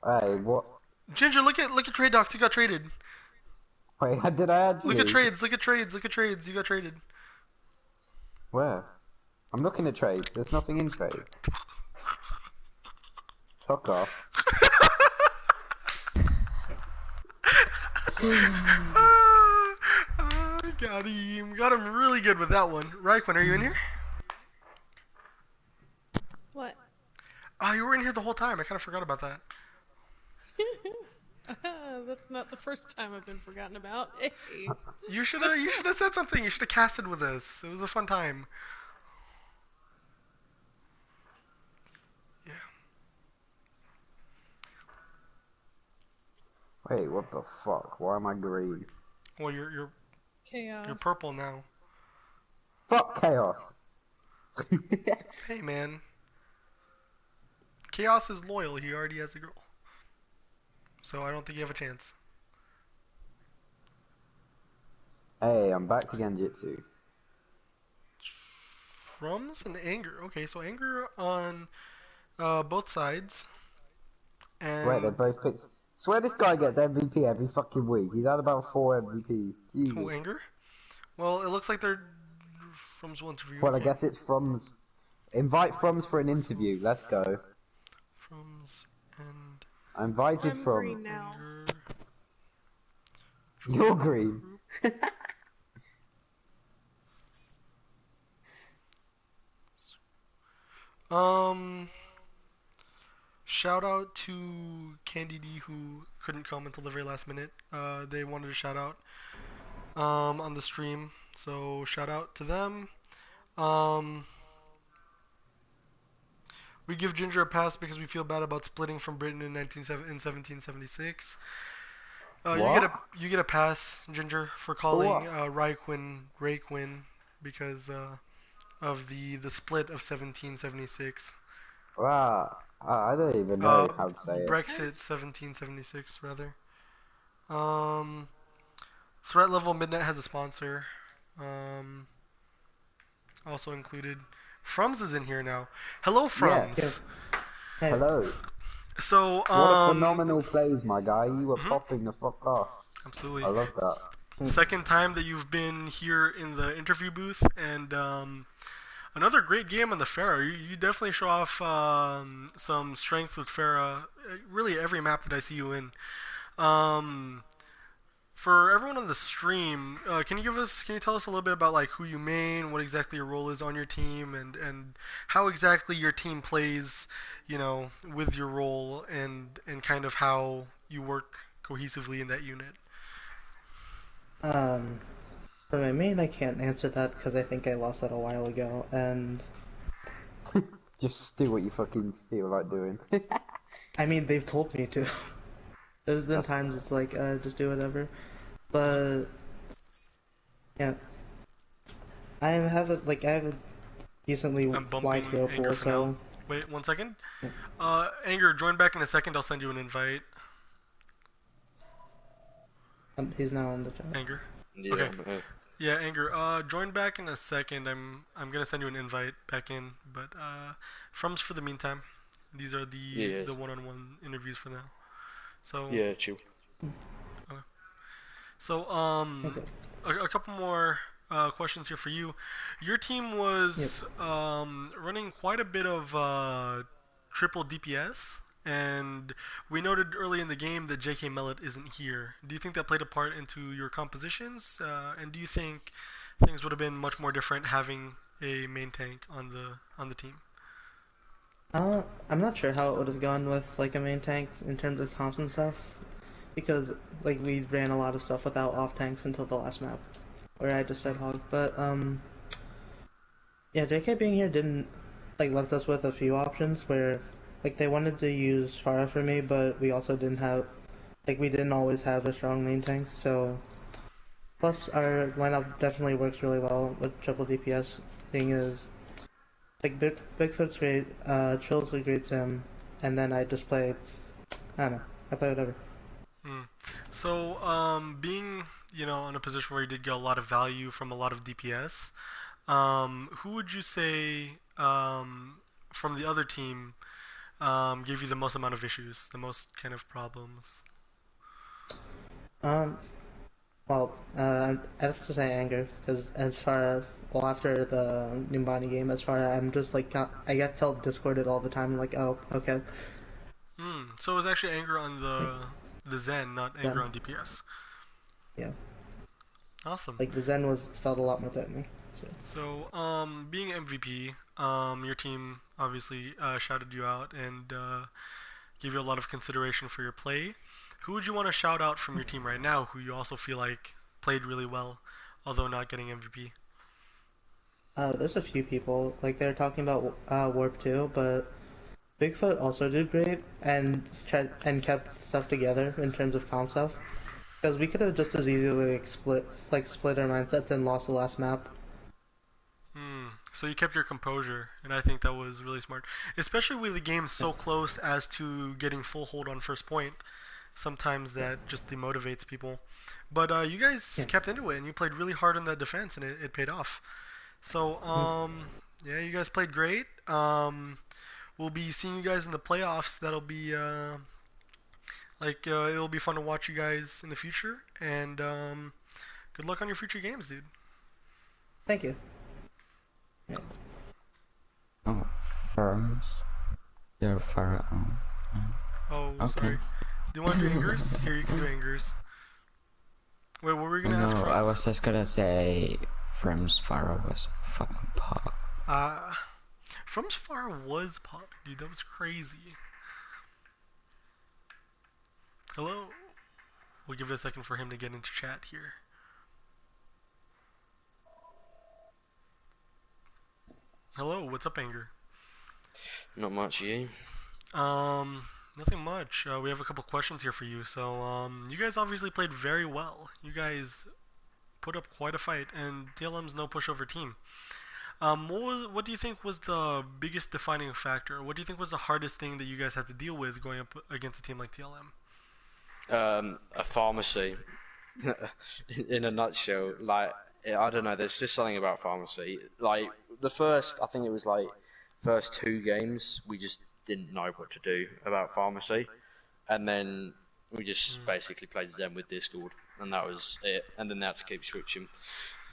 Hey, what? Ginger, look at trade docs, he got traded. Wait, did I actually? Look at trades, look at trades, look at trades, you got traded. Where? I'm looking at trade. There's nothing in trade. Fuck off. Got him really good with that one. Raikkonen, are you in here? What? Oh, you were in here the whole time. I kind of forgot about that. That's not the first time I've been forgotten about. Hey. You should have said something. You should have casted with us. It was a fun time. Yeah. Wait, what the fuck? Why am I green? Well, you're Chaos. purple now. Fuck Chaos. Hey, man. Chaos is loyal. He already has a girl. So I don't think you have a chance. Hey, I'm back to Genjutsu. Frums and Anger. Okay, so Anger on both sides. Wait, they And both picked. Swear this guy gets MVP every fucking week. He's had about 4 MVPs. who, Jesus. Anger? Well, it looks like they're Frums will interview. Well, I Okay. guess it's Frums. Invite Frums for an interview. Let's go. Frums and I invited I'm green Frums. now. Anger. You're green. Um, Shout out to Candy D who couldn't come until the very last minute. They wanted a shout out on the stream, so shout out to them. Um, we give Ginger a pass because we feel bad about splitting from Britain in 1776. What? You get a pass, Ginger, for For calling what? Raiquin because of the split of 1776. Wow. I don't even Uh, know how to say it. Brexit 1776 rather. Um, Threat level Midnight has a sponsor. Um, Also included. Frums is in here now. Hello, Yes. Frums. Hey, Hello. So, What a phenomenal plays, my guy. You were mhm, popping the fuck off. absolutely. I love that. Second time that you've been here in the interview booth, and another great game on the Pharah. You definitely show off some strengths with Pharah. Really, every map that I see you in. Um, for everyone on the stream, can you tell us a little bit about like who you main, what exactly your role is on your team, and how exactly your team plays, with your role, and kind of how you work cohesively in that unit. um, for my main, I can't answer that because I think I lost that a while ago, and Just do what you fucking feel like doing. I mean, they've told me to. There's been That's times it's like, just do whatever, but yeah, I have a decently I'm wide bumping hero Anger pool, for now. so Wait 1 second. yeah. Anger, join back in a second. I'll send you an invite. He's now on the chat. Anger. Yeah, Okay. I'm here. Yeah, Anger. Join back in a second. I'm gonna send you an invite back in, but Frums for the meantime. These are Yeah, the one-on-one interviews for now. So yeah, chill. so Okay. a couple more questions here for you. Your team was running quite a bit of triple DPS, and we noted early in the game that JK Mellet isn't here. Do you think that played a part into your compositions? And do you think things would have been much more different having a main tank on the team? I'm not sure how it would have gone with like a main tank in terms of comps and stuff, because like we ran a lot of stuff without off tanks until the last map, where I just said hog. But yeah, JK being here didn't like left us with a few options where like they wanted to use Pharah for me, but we also didn't have like we didn't always have a strong main tank. So plus our lineup definitely works really well with triple DPS. Thing is like Bigfoot's great, Trill's a great sim, and then I just play I don't know, I play whatever. Hmm. So, being in a position where you did get a lot of value from a lot of DPS, who would you say from the other team gave you the most amount of issues, the most kind of problems? Um, well, I have to say anger, because as far as, well, after the Numbani game, as far as I'm just like, I get felt discorded all the time, like, oh, okay, Hmm. So it was actually anger on like, the Zen, not anger Zen, on DPS. yeah, Awesome. like the Zen felt a lot more threatening, so. So, being MVP, your team obviously shouted you out and gave you a lot of consideration for your play. Who would you want to shout out from your team right now who you also feel like played really well, although not getting MVP? There's a few people, like, they're talking about, Warp 2, but Bigfoot also did great, and kept stuff together in terms of comp stuff. Because we could have just as easily like, split our mindsets and lost the last map. So you kept your composure, and I think that was really smart, especially with the game so close as to getting full hold on first point. Sometimes that just demotivates people, but you guys Yeah. kept into it, and you played really hard on that defense, and it paid off. So yeah, you guys played great. We'll be seeing you guys in the playoffs. That'll be it'll be fun to watch you guys in the future, and good luck on your future games, dude. Thank you. Yeah. Oh, firms. You're far. Oh, Okay. sorry. Do you want to do Angers? Here, you can do Angers. Wait, what were you gonna ask No, for I us? was just gonna say Firm's Faro was fucking pop. From Far was pop, dude. That was crazy. Hello? We'll give it a second for him to get into chat here. Hello, what's up, Anger? Not much, you. Nothing much. We have a couple questions here for you. So, you guys obviously played very well. You guys put up quite a fight, and TLM's no pushover team. What do you think was the biggest defining factor? What do you think was the hardest thing that you guys had to deal with going up against a team like TLM? A pharmacy. In a nutshell, like I don't know. There's just something about pharmacy. Like the first, I think it was like first 2 games, we just didn't know what to do about pharmacy, and then we just basically played Zen with Discord, and that was it. And then they had to keep switching.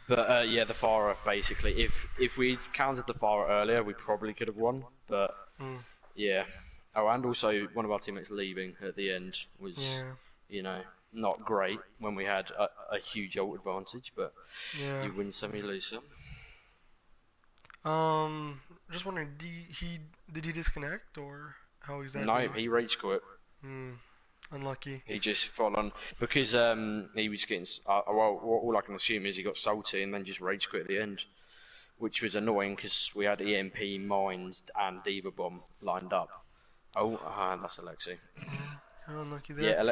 But yeah, the Pharah basically. If we counted the Pharah earlier, we probably could have won. But yeah. Oh, and also one of our teammates leaving at the end was, Yeah. you know, not great when we had a huge ult advantage. But Yeah. you win some, you lose some. Just wondering, did he disconnect or how exactly? No, he rage quit. Unlucky. He just fell on because he was getting. Well, all I can assume is he got salty and then just rage quit at the end, which was annoying because we had EMP, mines, and Diva bomb lined up. Oh, that's Alexi. You're unlucky there. Yeah,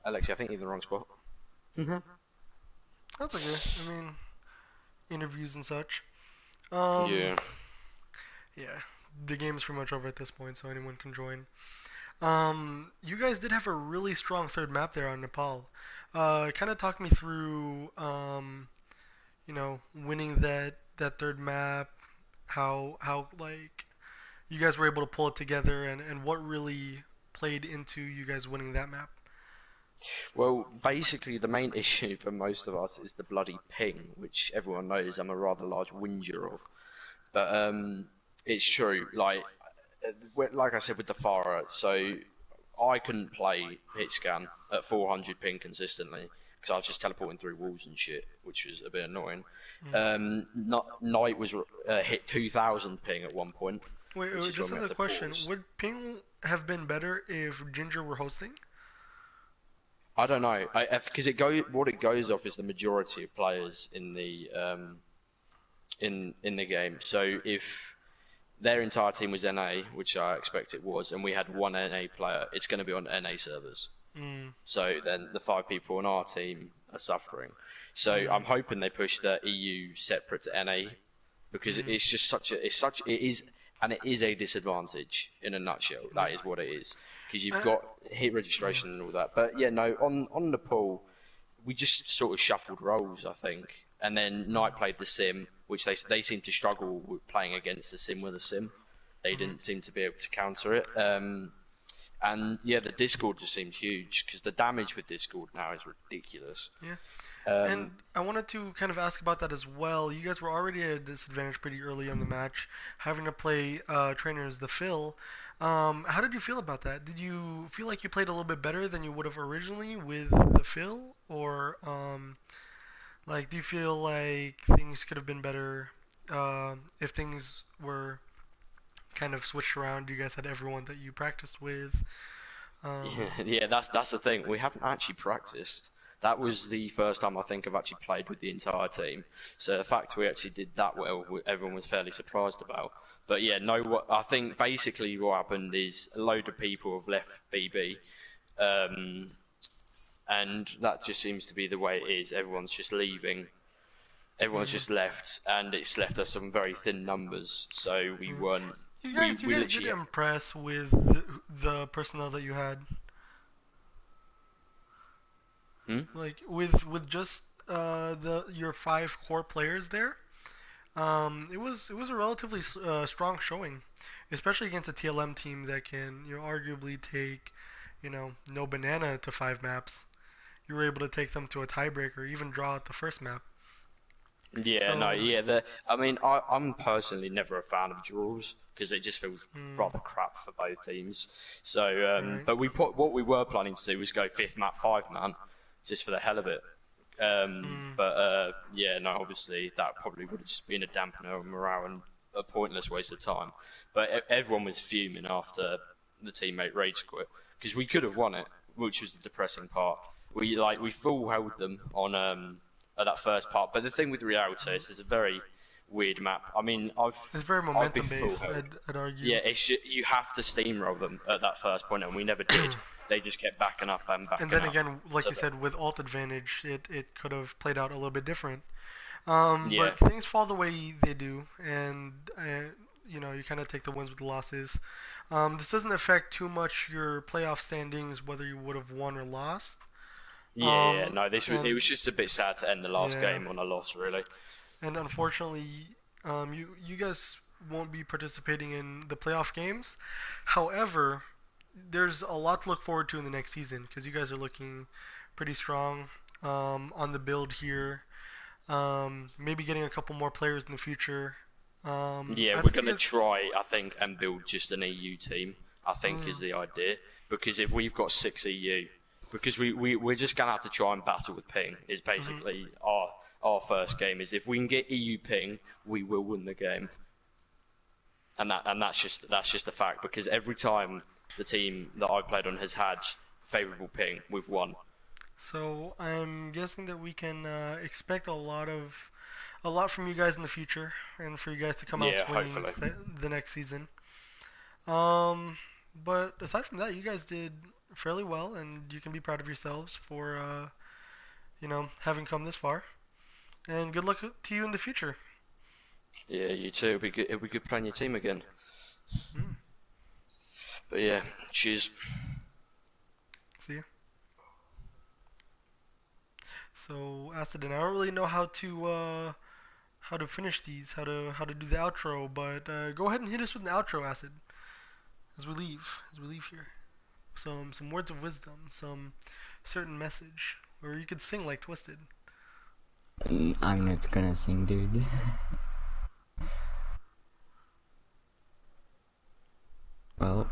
Alexi, I think you're in the wrong spot. That's okay. I mean, interviews and such. Yeah. Yeah. The game is pretty much over at this point, so anyone can join. You guys did have a really strong third map there on Nepal. Kind of talk me through, winning that third map, how like you guys were able to pull it together, and what really played into you guys winning that map. Well, basically, the main issue for most of us is the bloody ping, which everyone knows I'm a rather large whinger of. But it's true. Like I said with the Farah, so I couldn't play hit scan at 400 ping consistently because I was just teleporting through walls and shit, which was a bit annoying. Knight was hit 2000 ping at one point. Wait, which is just when we as had a to question, pause. would ping have been better if Ginger were hosting? I don't know, because what it goes off is the majority of players in the in the game. So if their entire team was NA, which I expect it was, and we had one NA player, it's going to be on NA servers. So then the 5 people on our team are suffering. So I'm hoping they push the EU separate to NA because it's just it is a disadvantage in a nutshell. That is what it is because you've got hit registration and all that. But yeah, no, on the pool, we just sort of shuffled roles, I think, and then Knight played the sim, which they seemed to struggle with playing against the sim with a sim. They didn't seem to be able to counter it. And yeah, the Discord just seemed huge because the damage with Discord now is ridiculous. Yeah. And I wanted to kind of ask about that as well. You guys were already at a disadvantage pretty early in the match, having to play trainers the Phil. How did you feel about that? Did you feel like you played a little bit better than you would have originally with the Phil, or do you feel like things could have been better if things were kind of switched around? You guys had everyone that you practiced with. Yeah, that's the thing. We haven't actually practiced. That was the first time I think I've actually played with the entire team. So the fact we actually did that well, everyone was fairly surprised about. But yeah, no, I think basically what happened is a load of people have left BB, and that just seems to be the way it is. Everyone's just leaving, Everyone's just left, and it's left us some very thin numbers. So we weren't. You We guys did literally. impress with the personnel that you had. Hmm? Like with just your 5 core players there. It was a relatively strong showing, especially against a TLM team that can arguably take no banana to 5 maps. You were able to take them to a tiebreaker, even draw out the first map. Yeah, no, So yeah. I mean, I'm personally never a fan of draws because it just feels rather crap for both teams. So, right. but what we were planning to do was go fifth map 5-man, just for the hell of it. But yeah, no, obviously that probably would have just been a dampener of morale and a pointless waste of time. But everyone was fuming after the teammate rage quit because we could have won it, which was the depressing part. We full held them on at that first part. But the thing with Reality is it's a very weird map. I mean, It's very I've been momentum full based, held. I'd argue. Yeah, you have to steamroll them at that first point, and we never did. They just kept backing up and And backing then up. again, like So you said, with alt advantage, it could have played out a little bit different. yeah, But things fall the way they do, and you kind of take the wins with the losses. This doesn't affect too much your playoff standings, whether you would have won or lost. yeah. No, it And was just a bit sad to end the last yeah, game on a loss, really. and unfortunately, you guys won't be participating in the playoff games. However, there's a lot to look forward to in the next season because you guys are looking pretty strong on the build here. Maybe getting a couple more players in the future. Yeah, I we're think gonna it's try, I think, and build just an EU team. I think is the idea because if we've got 6 EU, because we're just gonna have to try and battle with ping. Is basically our first game. Is if we can get EU ping, we will win the game. And that's just a fact because every time the team that I've played on has had favourable ping, we've won. so I'm guessing that we can expect a lot from you guys in the future, and for you guys to come out Yeah, swinging hopefully. the next season. Um, but aside from that, you guys did fairly well, and you can be proud of yourselves for having come this far. And good luck to you in the future. Yeah, you too. It'll be good. It'll be good playing your team again. Mm, But yeah, cheers. see ya. So, Acid, and I don't really know how to finish these, how to do the outro, but go ahead and hit us with an outro, Acid, as we leave here. Some words of wisdom, some certain message, or you could sing like Twisted. I'm not gonna sing, dude. Well,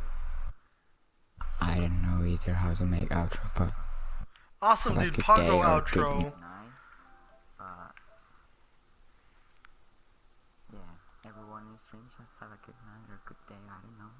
I don't know either how to make outro, but Awesome, have a dude. good Pago day or good outro. night. Yeah, everyone in stream just have a good night or good day, I don't know.